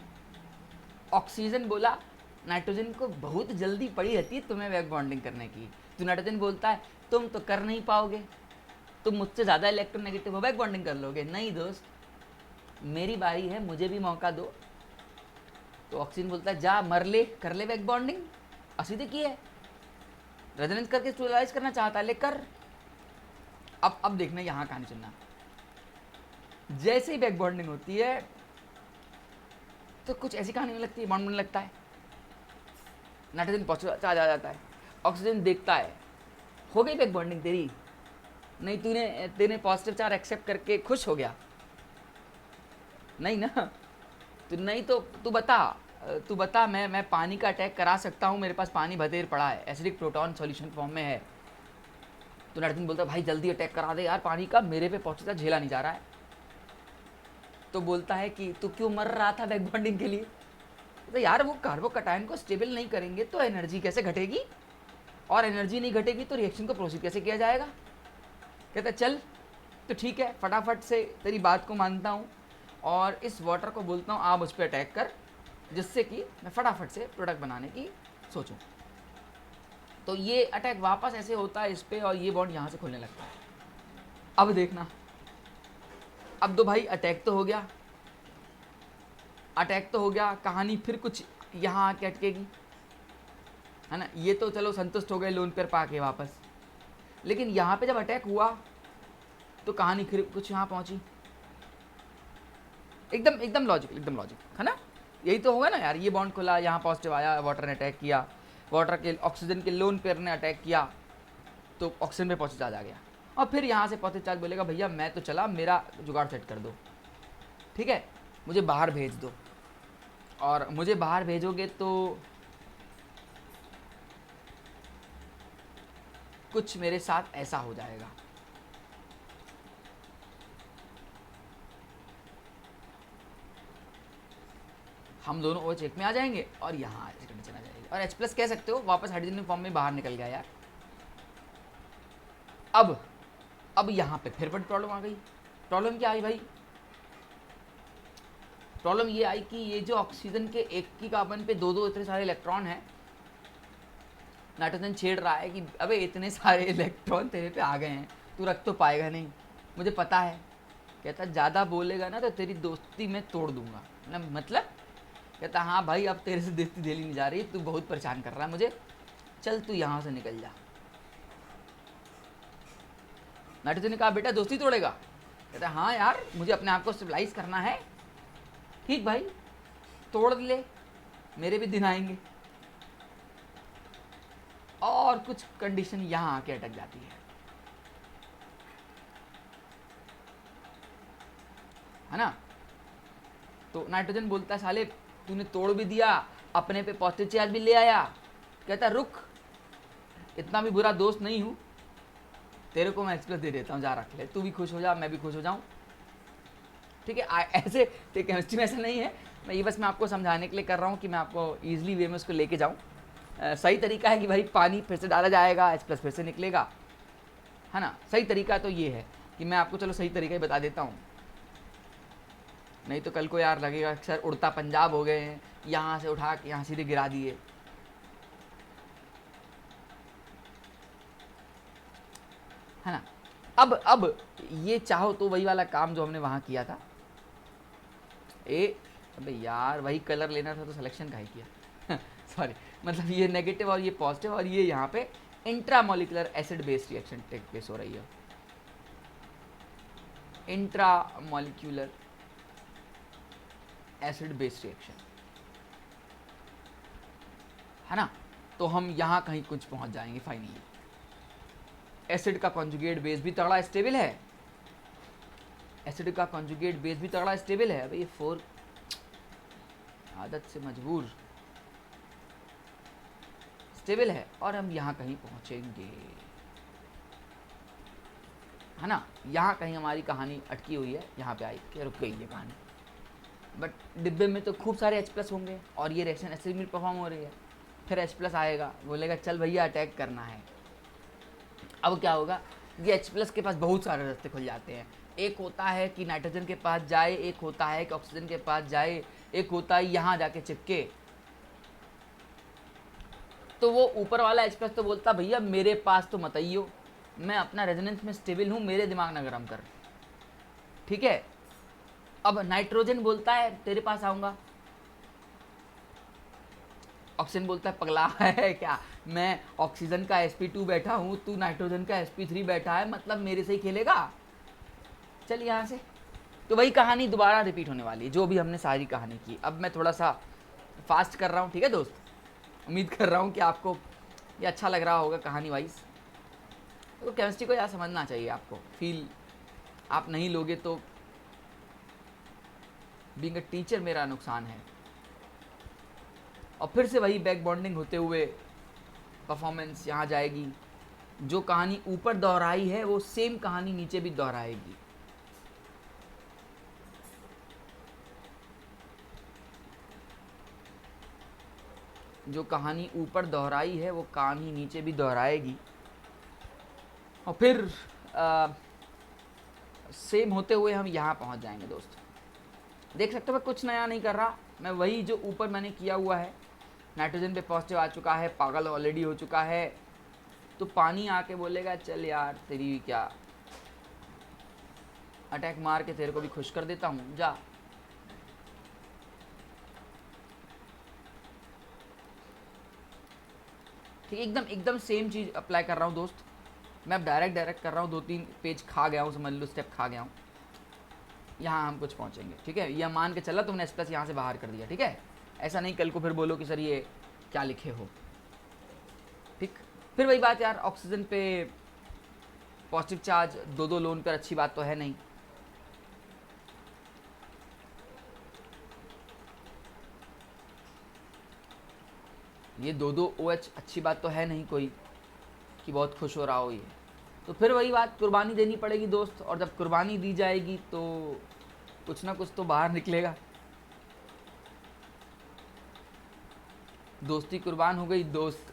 ऑक्सीजन बोला नाइट्रोजन को बहुत जल्दी पड़ी रहती है तुम्हें बैक बॉन्डिंग करने की, तो नाइट्रोजन बोलता है तुम तो कर नहीं पाओगे, तुम मुझसे ज़्यादा इलेक्ट्रोनेगेटिव हो, बैक बॉन्डिंग कर लोगे। नहीं दोस्त, मेरी बारी है, मुझे भी मौका दो। तो ऑक्सीजन बोलता है जा मर ले, कर ले बैक बॉन्डिंग, असीधे की है, रेजोनेंस करके स्टेबलाइज करना चाहता है, ले कर। अब देखना यहाँ कहानी सुनना, जैसे ही बैक बॉन्डिंग होती है तो कुछ ऐसी कहानी में लगती है, बॉन्ड बनने लगता है, नाइट्रोजन पहुँच आ जाता है, ऑक्सीजन देखता है हो गई बैक बॉन्डिंग तेरी, नहीं तेने पॉजिटिव चार्ज एक्सेप्ट करके खुश हो गया, नहीं ना, तो नहीं तो तू बता मैं पानी का अटैक करा सकता हूँ, मेरे पास पानी भतेर पड़ा है, एसिडिक प्रोटॉन सॉल्यूशन फॉर्म में है। तो नाइट्रोजन बोलता है भाई जल्दी अटैक करा दे यार पानी का, मेरे पे पहुँचता झेला नहीं जा रहा है। तो बोलता है कि तू क्यों मर रहा था बैक बॉन्डिंग के लिए? तो यार वो कार्बोकैटायन को स्टेबल नहीं करेंगे तो एनर्जी कैसे घटेगी, और एनर्जी नहीं घटेगी तो रिएक्शन को प्रोसीड कैसे किया जाएगा। कहता चल तो ठीक है, फटाफट से तेरी बात को मानता हूँ और इस वाटर को बोलता हूँ आप उस पर अटैक कर, जिससे कि मैं फटाफट से प्रोडक्ट बनाने की सोचूं। तो ये अटैक वापस ऐसे होता है इस पे और ये बॉन्ड यहाँ से खुलने लगता है। अब देखना, अब तो भाई अटैक तो हो गया, कहानी फिर कुछ यहाँ आके अटकेगी, है ना। ये तो चलो संतुष्ट हो गए लोन पेयर पाके वापस, लेकिन यहाँ पे जब अटैक हुआ तो कहानी फिर कुछ यहाँ पहुँची। एकदम लॉजिक है ना, यही तो होगा ना यार। ये बॉन्ड खुला, यहाँ पॉजिटिव आया, वाटर ने अटैक किया, वाटर के ऑक्सीजन के लोन पेयर ने अटैक किया तो ऑक्सीजन पे पॉजिटिव चार्ज आ गया, और फिर यहाँ से पॉजिटिव चार्ज बोलेगा भैया मैं तो चला, मेरा जुगाड़ सेट कर दो, ठीक है, मुझे बाहर भेज दो। और मुझे बाहर भेजोगे तो कुछ मेरे साथ ऐसा हो जाएगा। हम दोनों OH एक में आ जाएंगे और यहाँ कंडीशन आ जाएगी, और H+ कह सकते हो, वापस हाइड्रोजन फॉर्म में बाहर निकल गया यार। अब यहाँ पे फिर बड़ी प्रॉब्लम आ गई। प्रॉब्लम क्या आई भाई? प्रॉब्लम ये आई कि ये जो ऑक्सीजन के एक की कार्बन पे दो इतने सारे इलेक्ट्रॉन हैं, नाइट्रोजन छेड़ रहा है कि अबे इतने सारे इलेक्ट्रॉन तेरे पे आ गए हैं, तू रख तो पाएगा नहीं, मुझे पता है। कहता ज़्यादा बोलेगा ना तो तेरी दोस्ती मैं तोड़ दूंगा। मतलब कहता हाँ भाई अब तेरे से दोस्ती दिली नहीं जा रही, तू बहुत परेशान कर रहा है मुझे, चल तू यहाँ से निकल जा। नाइट्रोजन ने कहा बेटा दोस्ती तोड़ेगा? कहता हाँ यार मुझे अपने आप को स्टेबलाइज करना है। ठीक भाई तोड़ ले, मेरे भी दिन आएंगे। और कुछ कंडीशन यहाँ आके अटक जाती है ना। तो नाइट्रोजन बोलता है साले तूने तोड़ भी दिया, अपने पे पॉजिटिव चार्ज भी ले आया। कहता रुक, इतना भी बुरा दोस्त नहीं हूँ, तेरे को मैं H+ दे देता हूँ, जा रख ले, तू भी खुश हो जा, मैं भी खुश हो जाऊँ, ठीक है। ऐसे केमिस्ट्री में ऐसा नहीं है, मैं ये बस मैं आपको समझाने के लिए कर रहा हूँ कि मैं आपको ईजिली वे में उसको लेके जाऊँ। सही तरीका है कि भाई पानी फिर से डाला जाएगा, H+ फिर से निकलेगा, है ना। सही तरीका तो ये है कि मैं आपको चलो सही तरीका ही बता देता हूँ, नहीं तो कल को यार लगेगा सर उड़ता पंजाब हो गए हैं, यहाँ से उठा के यहाँ सीधे गिरा दिए, है ना। अब ये चाहो तो वही वाला काम जो हमने वहाँ किया था। अबे यार वही कलर लेना था तो सिलेक्शन का ही किया सॉरी, मतलब ये नेगेटिव और ये पॉजिटिव, और ये यहाँ पे intramolecular acid based reaction take place हो रही है, इंट्रामोलिकुलर एसिड बेस्ड रिएक्शन, है ना। तो हम यहाँ कहीं कुछ पहुँच जाएंगे फाइनली। एसिड का कॉन्जुगेट बेस भी तगड़ा स्टेबल है, एसिड का कॉन्जुगेट बेस भी तगड़ा स्टेबल है। अबे ये 4 आदत से मजबूर स्टेबल है, और हम यहाँ कहीं पहुँचेंगे, है ना। यहाँ कहीं हमारी कहानी अटकी हुई है, यहाँ पे आई कि रुक गई ये कहानी, बट डिब्बे में तो खूब सारे H+ होंगे और ये रिएक्शन एसिडिक में परफॉर्म हो रही है। फिर H+ आएगा, बोलेगा चल भैया अटैक करना है। अब क्या होगा, ये H+ के पास बहुत सारे रास्ते खुल जाते हैं। एक होता है कि नाइट्रोजन के पास जाए, एक होता है कि ऑक्सीजन के पास जाए, एक होता है यहाँ जाके चिपके। तो वो ऊपर वाला H+ तो बोलता भैया मेरे पास तो मत आइयो, मैं अपना रेजोनेंस में स्टेबल हूँ, मेरे दिमाग ना गरम कर, ठीक है। अब नाइट्रोजन बोलता है तेरे पास आऊँगा, ऑक्सीजन बोलता है पगला है क्या, मैं ऑक्सीजन का sp2 बैठा हूँ, तू नाइट्रोजन का sp3 बैठा है, मतलब मेरे से ही खेलेगा, चल यहाँ से। तो वही कहानी दोबारा रिपीट होने वाली है जो भी हमने सारी कहानी की। अब मैं थोड़ा सा फास्ट कर रहा हूँ, ठीक है दोस्त। उम्मीद कर रहा हूँ कि आपको ये अच्छा लग रहा होगा कहानी वाइज। तो केमिस्ट्री को यार समझना चाहिए आपको, फील आप नहीं लोगे तो बीइंग अ टीचर मेरा नुकसान है। और फिर से वही बैक बॉन्डिंग होते हुए परफॉर्मेंस यहाँ जाएगी। जो कहानी ऊपर दोहराई है वो सेम कहानी नीचे भी दोहराएगी। जो कहानी ऊपर दोहराई है वो कहानी नीचे भी दोहराएगी। और फिर सेम होते हुए हम यहाँ पहुँच जाएंगे दोस्त। देख सकते हो मैं कुछ नया नहीं कर रहा, मैं वही जो ऊपर मैंने किया हुआ है। नाइट्रोजन पे पॉजिटिव आ चुका है, पागल ऑलरेडी हो चुका है, तो पानी आके बोलेगा चल यार तेरी क्या अटैक मार के तेरे को भी खुश कर देता हूँ, जा। ठीक, एकदम सेम चीज़ अप्लाई कर रहा हूँ दोस्त। मैं अब डायरेक्ट कर रहा हूँ, 2-3 पेज खा गया हूँ, समझ लो स्टेप खा गया हूँ। यहाँ हम कुछ पहुँचेंगे, ठीक है। यह मान के चला तुमने H+ यहाँ से बाहर कर दिया, ठीक है। ऐसा नहीं कल को फिर बोलो कि सर ये क्या लिखे हो, ठीक। फिर वही बात यार, ऑक्सीजन पे पॉजिटिव चार्ज 2-2 लोन पर अच्छी बात तो है नहीं। ये 2-2 OH अच्छी बात तो है नहीं कोई कि बहुत खुश हो रहा हो ये। तो फिर वही बात, कुर्बानी देनी पड़ेगी दोस्त। और जब कुर्बानी दी जाएगी तो कुछ ना कुछ तो बाहर निकलेगा। दोस्ती कुर्बान हो गई, दोस्त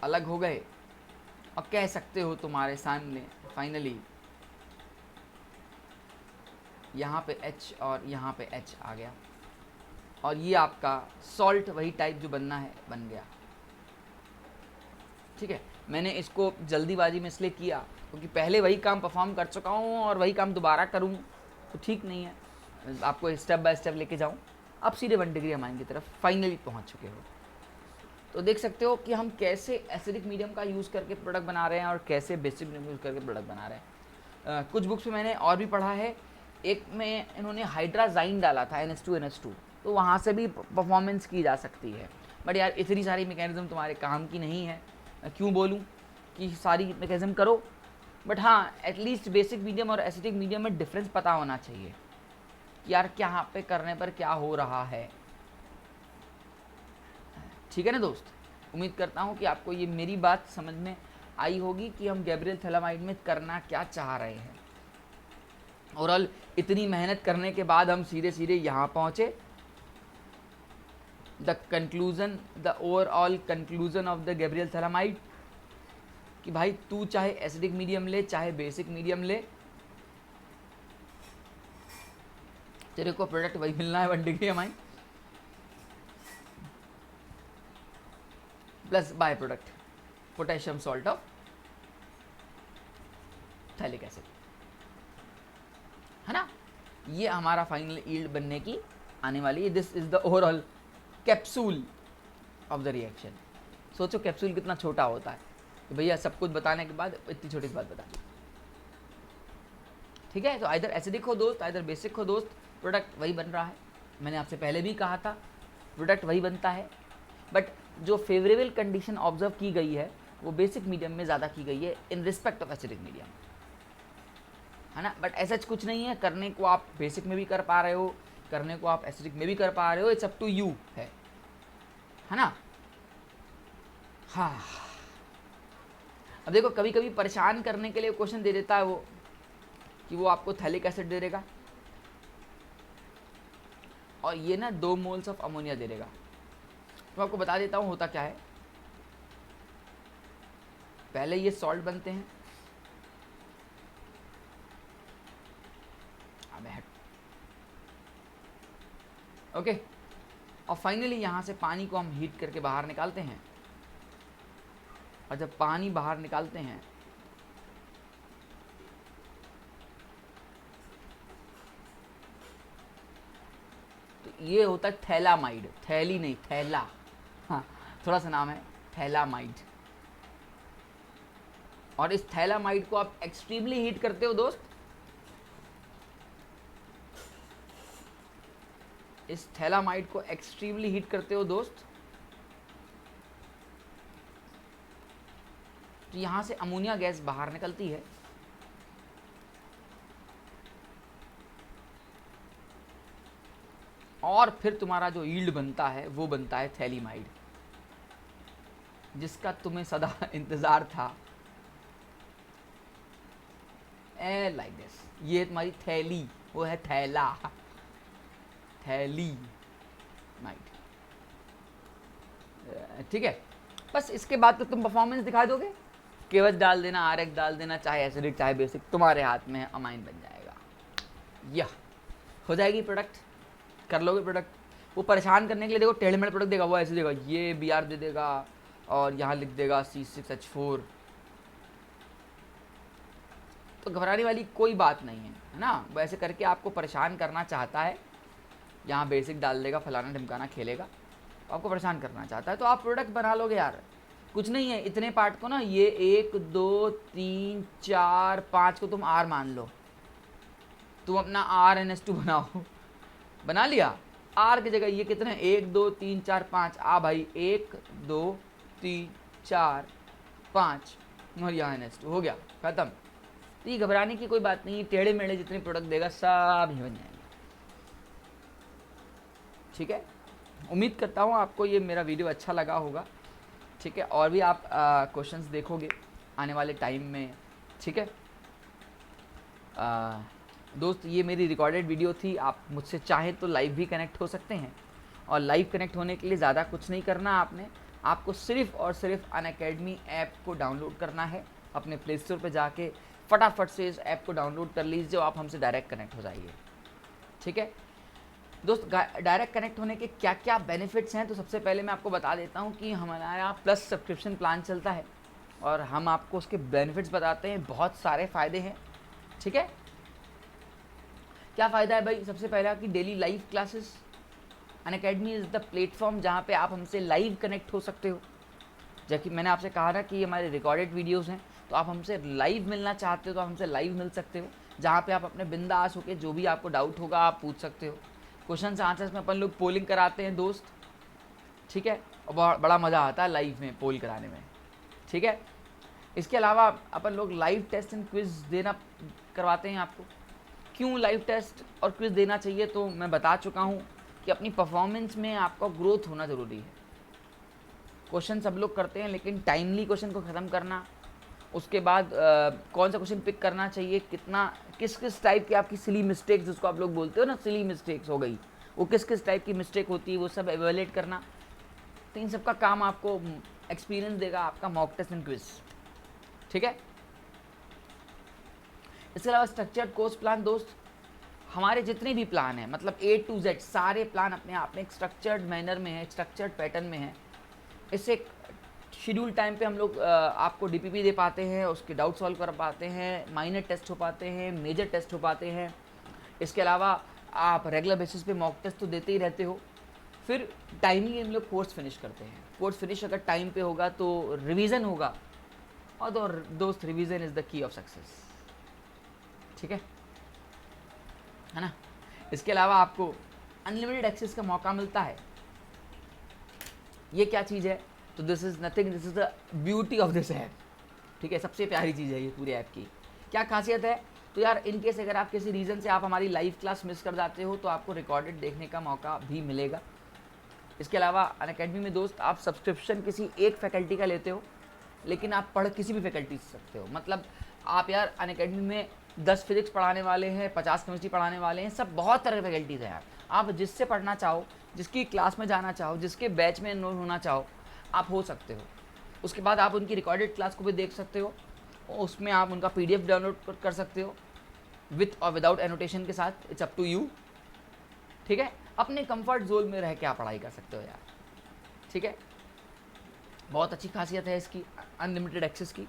अलग हो गए। अब कह सकते हो तुम्हारे सामने फाइनली यहाँ पे H और यहाँ पे H आ गया, और ये आपका सॉल्ट वही टाइप जो बनना है बन गया, ठीक है। मैंने इसको जल्दीबाजी में इसलिए किया क्योंकि पहले वही काम परफॉर्म कर चुका हूँ और वही काम दोबारा करूँ तो ठीक नहीं है। आपको स्टेप बाय स्टेप लेके जाऊँ। अब सीधे 1 डिग्री अमाइन की तरफ फाइनली पहुँच चुके हो। तो देख सकते हो कि हम कैसे एसिडिक मीडियम का यूज़ करके प्रोडक्ट बना रहे हैं और कैसे बेसिक मीडियम यूज़ करके प्रोडक्ट बना रहे हैं। कुछ बुक्स में मैंने और भी पढ़ा है, एक में इन्होंने हाइड्राजाइन डाला था NH2NH2, तो वहाँ से भी परफॉर्मेंस की जा सकती है। बट यार इतनी सारी मैकेनिज्म तुम्हारे काम की नहीं है, क्यों बोलूँ कि सारी मैकेनिज्म करो। बट हाँ, एटलीस्ट बेसिक मीडियम और एसिडिक मीडियम में डिफरेंस पता होना चाहिए कि यार क्या पे करने पर क्या हो रहा है, ठीक है ना दोस्त। उम्मीद करता हूँ कि आपको ये मेरी बात समझ में आई होगी कि हम गैब्रियल थैलामाइड में करना क्या चाह रहे हैं। ओवरऑल इतनी मेहनत करने के बाद हम सीधे सीधे यहाँ पहुँचे। The conclusion, the overall conclusion of the Gabriel phthalimide कि भाई तू चाहे एसिडिक मीडियम ले चाहे बेसिक मीडियम ले, तेरे को प्रोडक्ट वही मिलना है 1 degree amine plus by product potassium salt of phthalic acid, है ना। ये हमारा फाइनल यील्ड बनने की आने वाली है। This is the overall capsule of the reaction. सोचो कैप्सूल कितना छोटा होता है, तो भैया सब कुछ बताने के बाद इतनी छोटी सी बात बता दी, ठीक है। तो आइदर एसिडिक हो दोस्त, आइदर बेसिक हो दोस्त, प्रोडक्ट वही बन रहा है। मैंने आपसे पहले भी कहा था प्रोडक्ट वही बनता है, बट जो फेवरेबल कंडीशन ऑब्जर्व की गई है वो बेसिक मीडियम में ज़्यादा की गई है in respect of acidic medium, है ना। बट ऐसा कुछ नहीं है, करने को आप बेसिक में भी कर पा रहे हो, करने को आप एसिडिक में भी कर पा रहे हो, इट्स अप टू यू है ना। हाँ, अब देखो कभी कभी परेशान करने के लिए क्वेश्चन दे देता है वो कि वो आपको थैलिक एसिड दे देगा और ये ना 2 मोल्स ऑफ अमोनिया दे देगा। तो आपको बता देता हूँ होता क्या है। पहले ये सॉल्ट बनते हैं, ओके, और फाइनली यहाँ से पानी को हम हीट करके बाहर निकालते हैं। और जब पानी बाहर निकालते हैं तो ये होता है थैलामाइड, थैली नहीं थैला, हाँ थोड़ा सा नाम है थैलामाइड। और इस थैलामाइड को आप एक्सट्रीमली हीट करते हो दोस्त, इस थैलामाइड को एक्सट्रीमली हीट करते हो दोस्त, तो यहां से अमोनिया गैस बाहर निकलती है। और फिर तुम्हारा जो यील्ड बनता है वो बनता है थैलीमाइड, जिसका तुम्हें सदा इंतजार था। लाइक दिस, ये तुम्हारी थैली, वो है थैला, थैली माइड, ठीक है। बस इसके बाद तो तुम परफॉर्मेंस दिखा दोगे, केवच डाल देना, आरएक्स डाल देना, चाहे एसिडिक चाहे बेसिक, तुम्हारे हाथ में अमाइन बन जाएगा, यह हो जाएगी प्रोडक्ट, कर लोगे प्रोडक्ट। वो परेशान करने के लिए देखो टेढ़े मेढ़े प्रोडक्ट देगा, वो ऐसे देगा, ये Br दे देगा और यहाँ लिख देगा C6H4, तो घबराने वाली कोई बात नहीं है ना। वैसे करके आपको परेशान करना चाहता है, यहाँ बेसिक डाल देगा, फलाना ढिमकाना खेलेगा, आपको परेशान करना चाहता है, तो आप प्रोडक्ट बना लोगे यार। कुछ नहीं है, इतने पार्ट को ना, ये 1 2 3 4 5 को तुम R मान लो, तुम अपना RNS2 बनाओ, बना लिया। R की जगह ये कितने, 1 2 3 4 5, आ भाई 1 2 3 4 5 और यहाँ NS2 हो गया, खत्म। तो ये घबराने की कोई बात नहीं, टेढ़े मेढ़े जितने प्रोडक्ट देगा सब ही बन जाएंगे, ठीक है। उम्मीद करता हूँ आपको ये मेरा वीडियो अच्छा लगा होगा, ठीक है। और भी आप क्वेश्चंस देखोगे आने वाले टाइम में, ठीक है। दोस्त ये मेरी रिकॉर्डेड वीडियो थी, आप मुझसे चाहें तो लाइव भी कनेक्ट हो सकते हैं। और लाइव कनेक्ट होने के लिए ज़्यादा कुछ नहीं करना आपने, आपको सिर्फ़ और सिर्फ अनअकैडमी ऐप को डाउनलोड करना है। अपने प्ले स्टोर पर जाके फटाफट से इस ऐप को डाउनलोड कर लीजिए, आप हमसे डायरेक्ट कनेक्ट हो जाइए, ठीक है। दोस्त डायरेक्ट कनेक्ट होने के क्या क्या बेनिफिट्स हैं, तो सबसे पहले मैं आपको बता देता हूं कि हमारा यहाँ प्लस सब्सक्रिप्शन प्लान चलता है और हम आपको उसके बेनिफिट्स बताते हैं। बहुत सारे फ़ायदे हैं, ठीक है। क्या फ़ायदा है भाई, सबसे पहला कि daily live classes, Unacademy is the platform जहाँ पे आप हमसे लाइव कनेक्ट हो सकते हो। जबकि मैंने आपसे कहा ना कि ये हमारे रिकॉर्डेड वीडियोज़ हैं, तो आप हमसे लाइव मिलना चाहते हो तो आप हमसे लाइव मिल सकते हो, जहाँ पे आप अपने बिंदास होकर जो भी आपको डाउट होगा आप पूछ सकते हो। क्वेश्चन आंसर्स में अपन लोग पोलिंग कराते हैं दोस्त, ठीक है, और बड़ा मज़ा आता है लाइव में पोल कराने में, ठीक है। इसके अलावा अपन लोग लाइव टेस्ट एंड क्विज़ देना करवाते हैं आपको। क्यों लाइव टेस्ट और क्विज़ देना चाहिए, तो मैं बता चुका हूँ कि अपनी परफॉर्मेंस में आपका ग्रोथ होना ज़रूरी है। क्वेश्चन सब लोग करते हैं, लेकिन टाइमली क्वेश्चन को ख़त्म करना, उसके बाद कौन सा क्वेश्चन पिक करना चाहिए, कितना किस किस टाइप की आपकी सिली मिस्टेक्स, जिसको आप लोग बोलते हो ना सिली मिस्टेक्स हो गई, वो किस किस टाइप की मिस्टेक होती है, वो सब एवेलेट करना। तो इन सब का काम आपको एक्सपीरियंस देगा आपका मॉक टेस्ट एंड क्विज, ठीक है। इसके अलावा स्ट्रक्चर्ड कोर्स प्लान दोस्त, हमारे जितने भी प्लान हैं, मतलब A to Z सारे प्लान अपने आप में एक स्ट्रक्चर्ड मैनर में है, स्ट्रक्चर्ड पैटर्न में है। इससे शेड्यूल टाइम पे हम लोग आपको DPP दे पाते हैं, उसके डाउट सॉल्व कर पाते हैं, माइनर टेस्ट हो पाते हैं, मेजर टेस्ट हो पाते हैं। इसके अलावा आप रेगुलर बेसिस पे मॉक टेस्ट तो देते ही रहते हो। फिर टाइमली हम लोग कोर्स फिनिश करते हैं। कोर्स फिनिश अगर टाइम पे होगा तो रिवीजन होगा, और दोस्त revision is the key of success, ठीक है ना। इसके अलावा आपको अनलिमिटेड एक्सेस का मौका मिलता है। ये क्या चीज़ है, तो this is nothing, this is the beauty of this app, ठीक है। सबसे प्यारी चीज़ है ये पूरे ऐप की। क्या खासियत है, तो यार इन केस अगर आप किसी रीज़न से आप हमारी लाइव क्लास मिस कर जाते हो तो आपको रिकॉर्डेड देखने का मौका भी मिलेगा। इसके अलावा अनअकैडमी में दोस्त आप सब्सक्रिप्शन किसी एक फैकल्टी का लेते हो, लेकिन आप पढ़ किसी भी फैकल्टी से सकते हो। मतलब आप यार अनअकैडमी में 10 फिजिक्स पढ़ाने वाले हैं, 50 केमिस्ट्री पढ़ाने वाले हैं, सब बहुत तरह के फैकल्टीज़ हैं यार। आप जिससे पढ़ना चाहो, जिसकी क्लास में जाना चाहो, जिसके बैच में एनरोल होना चाहो, आप हो सकते हो। उसके बाद आप उनकी रिकॉर्डेड क्लास को भी देख सकते हो, उसमें आप उनका PDF डाउनलोड कर सकते हो विथ और विदाउट एनोटेशन के साथ। इट्स अप टू यू, ठीक है। अपने कंफर्ट जोन में रह के आप पढ़ाई कर सकते हो यार, ठीक है। बहुत अच्छी खासियत है इसकी, अनलिमिटेड एक्सेस की।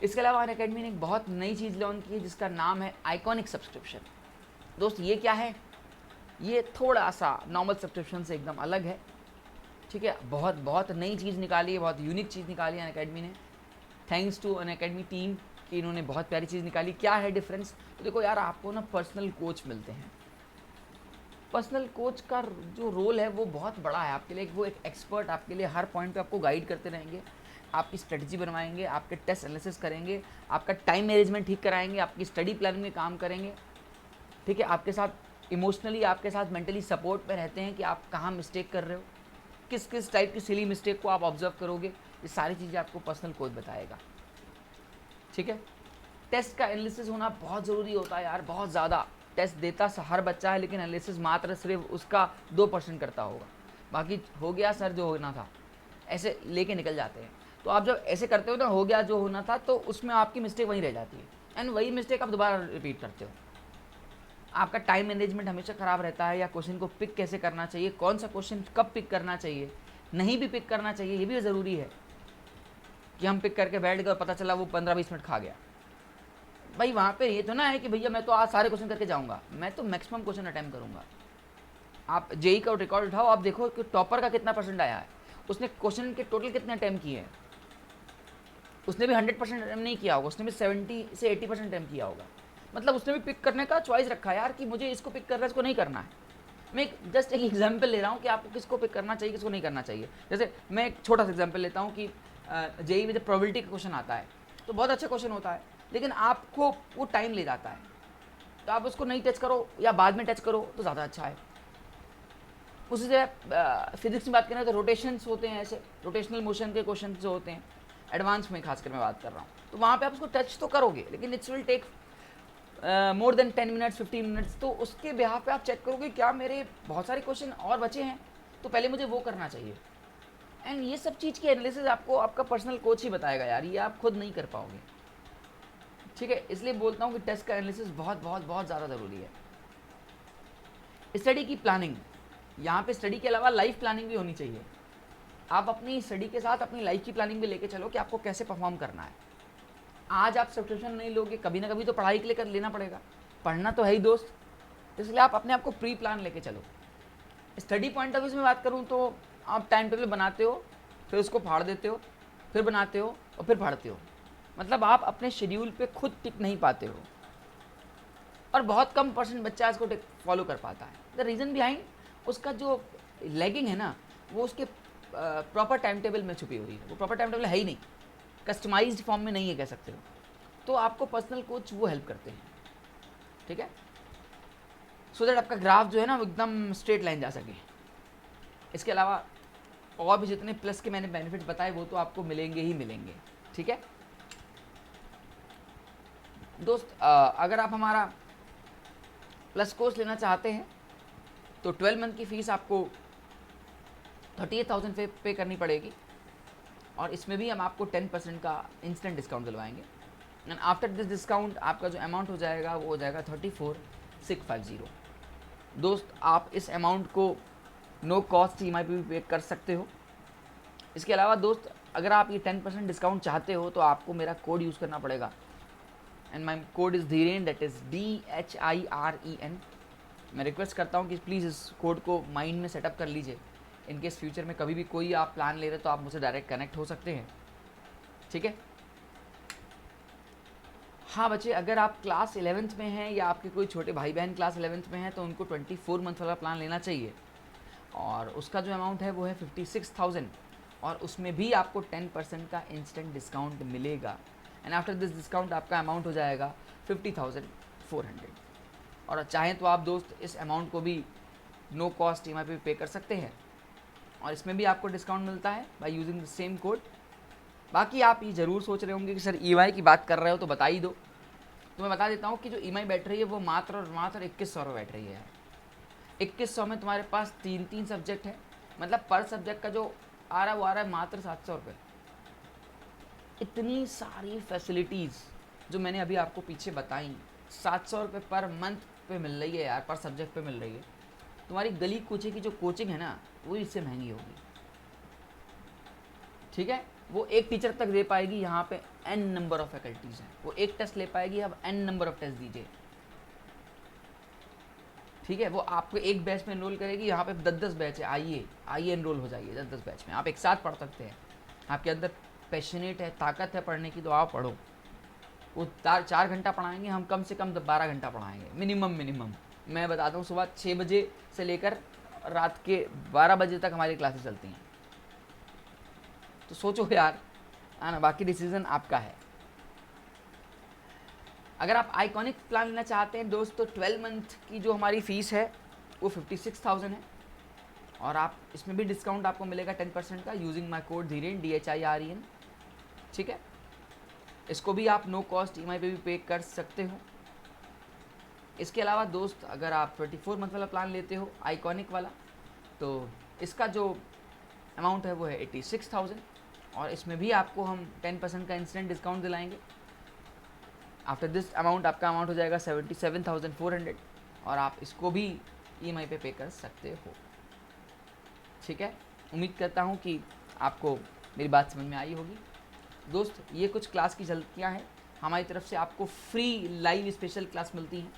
इसके अलावा अनअकैडमी ने एक बहुत नई चीज़ लॉन्च की है जिसका नाम है आइकॉनिक सब्सक्रिप्शन। दोस्त ये क्या है? ये थोड़ा सा नॉर्मल सब्सक्रिप्शन से एकदम अलग है, ठीक है। बहुत नई चीज़ निकाली है, बहुत यूनिक चीज़ निकाली है अनअकैडमी ने। थैंक्स टू अनअकैडमी टीम कि इन्होंने बहुत प्यारी चीज़ निकाली। क्या है डिफरेंस? तो देखो यार, आपको ना पर्सनल कोच मिलते हैं। पर्सनल कोच का जो रोल है वो बहुत बड़ा है आपके लिए। वो एक एक्सपर्ट आपके लिए हर पॉइंट पे आपको गाइड करते रहेंगे, आपकी स्ट्रेटजी बनवाएंगे, आपके टेस्ट एनालिसिस करेंगे, आपका टाइम मैनेजमेंट ठीक कराएंगे, आपकी स्टडी प्लानिंग में काम करेंगे, ठीक है। आपके साथ इमोशनली, आपके साथ मेंटली सपोर्ट में रहते हैं कि आप कहाँ मिस्टेक कर रहे हो, किस किस टाइप की सिली मिस्टेक को आप ऑब्जर्व करोगे, ये सारी चीज़ें आपको पर्सनल कोच बताएगा, ठीक है। टेस्ट का एनालिसिस होना बहुत ज़रूरी होता है यार, बहुत ज़्यादा। टेस्ट देता हर बच्चा है, लेकिन एनालिसिस मात्र सिर्फ उसका 2% करता होगा, बाकी हो गया सर जो होना था, ऐसे लेके निकल जाते हैं। तो आप जब ऐसे करते हो ना, हो गया जो होना था, तो उसमें आपकी मिस्टेक वहीं रह जाती है, एंड वही मिस्टेक आप दोबारा रिपीट करते हो। आपका टाइम मैनेजमेंट हमेशा ख़राब रहता है, या क्वेश्चन को पिक कैसे करना चाहिए, कौन सा क्वेश्चन कब पिक करना चाहिए, नहीं भी पिक करना चाहिए, ये भी ज़रूरी है कि हम पिक करके बैठ गए और पता चला वो 15-20 मिनट खा गया। भाई वहाँ पे ये तो ना है कि भैया मैं तो आज सारे क्वेश्चन करके जाऊँगा, मैं तो मैक्सिमम क्वेश्चन अटैम्प्ट करूँगा। आप जेई का रिकॉर्ड उठाओ, आप देखो कि टॉपर का कितना % आया है, उसने क्वेश्चन के टोटल कितने अटैम्प्ट किए हैं। उसने भी 100% अटैम्प्ट नहीं किया होगा, उसने भी 70 से 80% अटैम्प्ट किया होगा। मतलब उसने भी पिक करने का चॉइस रखा है यार कि मुझे इसको पिक करना है, इसको नहीं करना है। मैं जस्ट एक एग्जाम्पल ले रहा हूँ कि आपको किसको पिक करना चाहिए, किसको नहीं करना चाहिए। जैसे मैं एक छोटा सा एग्जाम्पल लेता हूँ कि जेई में जब प्रोबेबिलिटी का क्वेश्चन आता है तो बहुत अच्छा क्वेश्चन होता है, लेकिन आपको वो टाइम ले जाता है, तो आप उसको नहीं टच करो या बाद में टच करो तो ज़्यादा अच्छा है। उसी से फिजिक्स में बात करें तो रोटेशंस होते हैं, ऐसे रोटेशनल मोशन के क्वेश्चन जो होते हैं, एडवांस में खासकर मैं बात कर रहा हूँ, तो वहाँ पे आप उसको टच तो करोगे, लेकिन it's will take more than 10 minutes 15 minutes. तो उसके बिहाफ पे आप चेक करोगे क्या मेरे बहुत सारे क्वेश्चन और बचे हैं, तो पहले मुझे वो करना चाहिए। एंड ये सब चीज़ की एनालिसिस आपको आपका पर्सनल कोच ही बताएगा यार, ये आप खुद नहीं कर पाओगे, ठीक है। इसलिए बोलता हूँ कि टेस्ट का एनालिसिस बहुत बहुत बहुत ज़्यादा ज़रूरी है। स्टडी की प्लानिंग, यहाँ पे स्टडी के अलावा लाइफ प्लानिंग भी होनी चाहिए। आप अपनी स्टडी के साथ अपनी लाइफ की प्लानिंग भी लेके चलो कि आपको कैसे परफॉर्म करना है। आज आप सब्सक्रिप्शन नहीं लोगे, कभी ना कभी तो पढ़ाई के लिए कर लेना पड़ेगा, पढ़ना तो है ही दोस्त, इसलिए आप अपने आप को प्री प्लान लेके चलो। स्टडी पॉइंट ऑफ व्यू में बात करूँ तो आप टाइम टेबल बनाते हो, फिर उसको फाड़ देते हो, फिर बनाते हो और फिर फाड़ते हो। मतलब आप अपने शेड्यूल पे खुद टिक नहीं पाते हो, और बहुत कम % बच्चा इसको फॉलो कर पाता है। द रीज़न बिहाइंड उसका जो लैगिंग है ना, वो उसके प्रॉपर टाइम टेबल में छुपी हुई है। वो प्रॉपर टाइम टेबल है ही नहीं, कस्टमाइज्ड फॉर्म में नहीं है कह सकते हो। तो आपको पर्सनल कोच वो हेल्प करते हैं, ठीक है, सो दैट आपका ग्राफ जो है ना वो एकदम स्ट्रेट लाइन जा सके। इसके अलावा और भी जितने प्लस के मैंने बेनिफिट बताए वो तो आपको मिलेंगे ही मिलेंगे, ठीक है दोस्त। अगर आप हमारा प्लस कोर्स लेना चाहते हैं तो 12 मंथ की फ़ीस आपको 38,000 पे करनी पड़ेगी, और इसमें भी हम आपको 10% का इंस्टेंट डिस्काउंट दिलवाएंगे। एंड आफ्टर दिस डिस्काउंट आपका जो अमाउंट हो जाएगा वो हो जाएगा 34,650। दोस्त आप इस अमाउंट को नो कॉस्ट EMI पे भी पे कर सकते हो। इसके अलावा दोस्त अगर आप ये 10% डिस्काउंट चाहते हो तो आपको मेरा कोड यूज़ करना पड़ेगा, and my code is Dhiren, that is DHIREN। मैं रिक्वेस्ट करता हूँ कि प्लीज़ इस कोड को माइंड में सेटअप कर लीजिए, इन केस फ्यूचर में कभी भी कोई आप प्लान ले रहे तो आप मुझसे डायरेक्ट कनेक्ट हो सकते हैं, ठीक है। हाँ बच्चे, अगर आप क्लास 11th में हैं या आपके कोई छोटे भाई बहन क्लास 11th में हैं तो उनको 24 मंथ वाला प्लान लेना चाहिए, और उसका जो अमाउंट है वो है 56,000, और उसमें भी आपको 10% का इंस्टेंट डिस्काउंट मिलेगा। एंड आफ्टर दिस डिस्काउंट आपका अमाउंट हो जाएगा 50,400। और चाहें तो आप दोस्त इस अमाउंट को भी नो कॉस्ट EMI पे पे कर सकते हैं, और इसमें भी आपको डिस्काउंट मिलता है by using the same code. बाकी आप ये ज़रूर सोच रहे होंगे कि सर EMI की बात कर रहे हो तो बता ही दो। तो मैं बता देता हूँ कि जो EMI बैठ रही है वो मात्र और मात्र 2100 रुपये बैठ रही है यार। 2100 में तुम्हारे पास 3 सब्जेक्ट है, मतलब पर सब्जेक्ट का जो आ रहा है वो आ रहा है मात्र 700 रुपये। इतनी सारी फैसिलिटीज़ जो मैंने अभी आपको पीछे बताई 700 रुपये पर मंथ पे मिल रही है यार, पर सब्जेक्ट पे मिल रही है। तुम्हारी गली कूचे की जो कोचिंग है ना वो इससे महंगी होगी, ठीक है। वो एक टीचर तक दे पाएगी, यहाँ पे n नंबर ऑफ फैकल्टीज़ हैं, वो एक टेस्ट ले पाएगी, अब n नंबर ऑफ टेस्ट दीजिए, ठीक है। वो आपको एक बैच में एनरोल करेगी, यहाँ पे 10-10 बैच है, आइए एनरोल हो जाइए 10-10 बैच में, आप एक साथ पढ़ सकते हैं। आपके अंदर पैशनेट है, ताकत है पढ़ने की, तो आप पढ़ो। वो 4 घंटा पढ़ाएंगे, हम कम से कम 12 घंटा पढ़ाएंगे मिनिमम। मैं बताता हूँ सुबह 6 बजे से लेकर रात के 12 बजे तक हमारी क्लासेस चलती हैं। तो सोचो यार, है ना, बाकी डिसीजन आपका है। अगर आप आइकॉनिक प्लान लेना चाहते हैं दोस्त, तो 12 मंथ की जो हमारी फ़ीस है वो 56,000 है, और आप इसमें भी डिस्काउंट आपको मिलेगा 10% का, using my code Dhiren DHIREN, ठीक है। इसको भी आप नो कॉस्ट EMI पे भी पे कर सकते हो। इसके अलावा दोस्त, अगर आप 24 मंथ वाला प्लान लेते हो आइकॉनिक वाला, तो इसका जो अमाउंट है वो है 86,000, और इसमें भी आपको हम 10% का इंस्टेंट डिस्काउंट दिलाएंगे। आफ्टर दिस अमाउंट आपका अमाउंट हो जाएगा 77,400, और आप इसको भी EMI पे कर सकते हो, ठीक है। उम्मीद करता हूँ कि आपको मेरी बात समझ में आई होगी। दोस्त, ये कुछ क्लास की झलकियाँ हैं, हमारी तरफ से आपको फ्री लाइव स्पेशल क्लास मिलती हैं,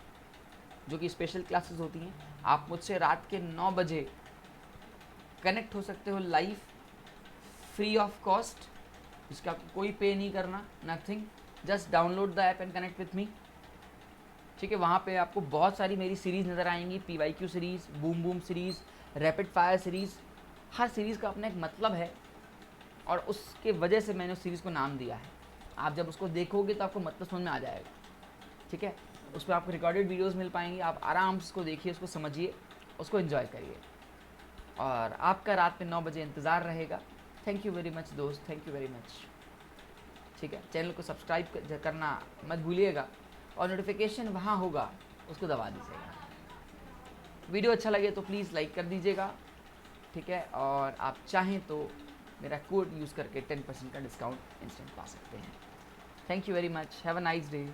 जो कि स्पेशल क्लासेस होती हैं। आप मुझसे रात के 9 बजे कनेक्ट हो सकते हो लाइव, फ्री ऑफ कॉस्ट, इसका आपको कोई पे नहीं करना, nothing, just download the app and connect with me, ठीक है। वहाँ पे आपको बहुत सारी मेरी सीरीज़ नज़र आएंगी, PYQ series, boom series, rapid fire series. हर सीरीज़ का अपना एक मतलब है, और उसके वजह से मैंने उस सीरीज़ को नाम दिया है। आप जब उसको देखोगे तो आपको मतलब समझ में आ जाएगा, ठीक है। उस पर आपको रिकॉर्डेड वीडियोस मिल पाएंगी, आप आराम से उसको देखिए, उसको समझिए, उसको एंजॉय करिए, और आपका रात में 9 बजे इंतज़ार रहेगा। थैंक यू वेरी मच दोस्त, थैंक यू वेरी मच, ठीक है। चैनल को सब्सक्राइब करना मत भूलिएगा, और नोटिफिकेशन वहाँ होगा, उसको दबा दीजिएगा। वीडियो अच्छा लगे तो प्लीज़ लाइक कर दीजिएगा, ठीक है। और आप चाहें तो मेरा कोड यूज़ करके 10% का डिस्काउंट इंस्टेंट पा सकते हैं। Thank you very much, have a nice day.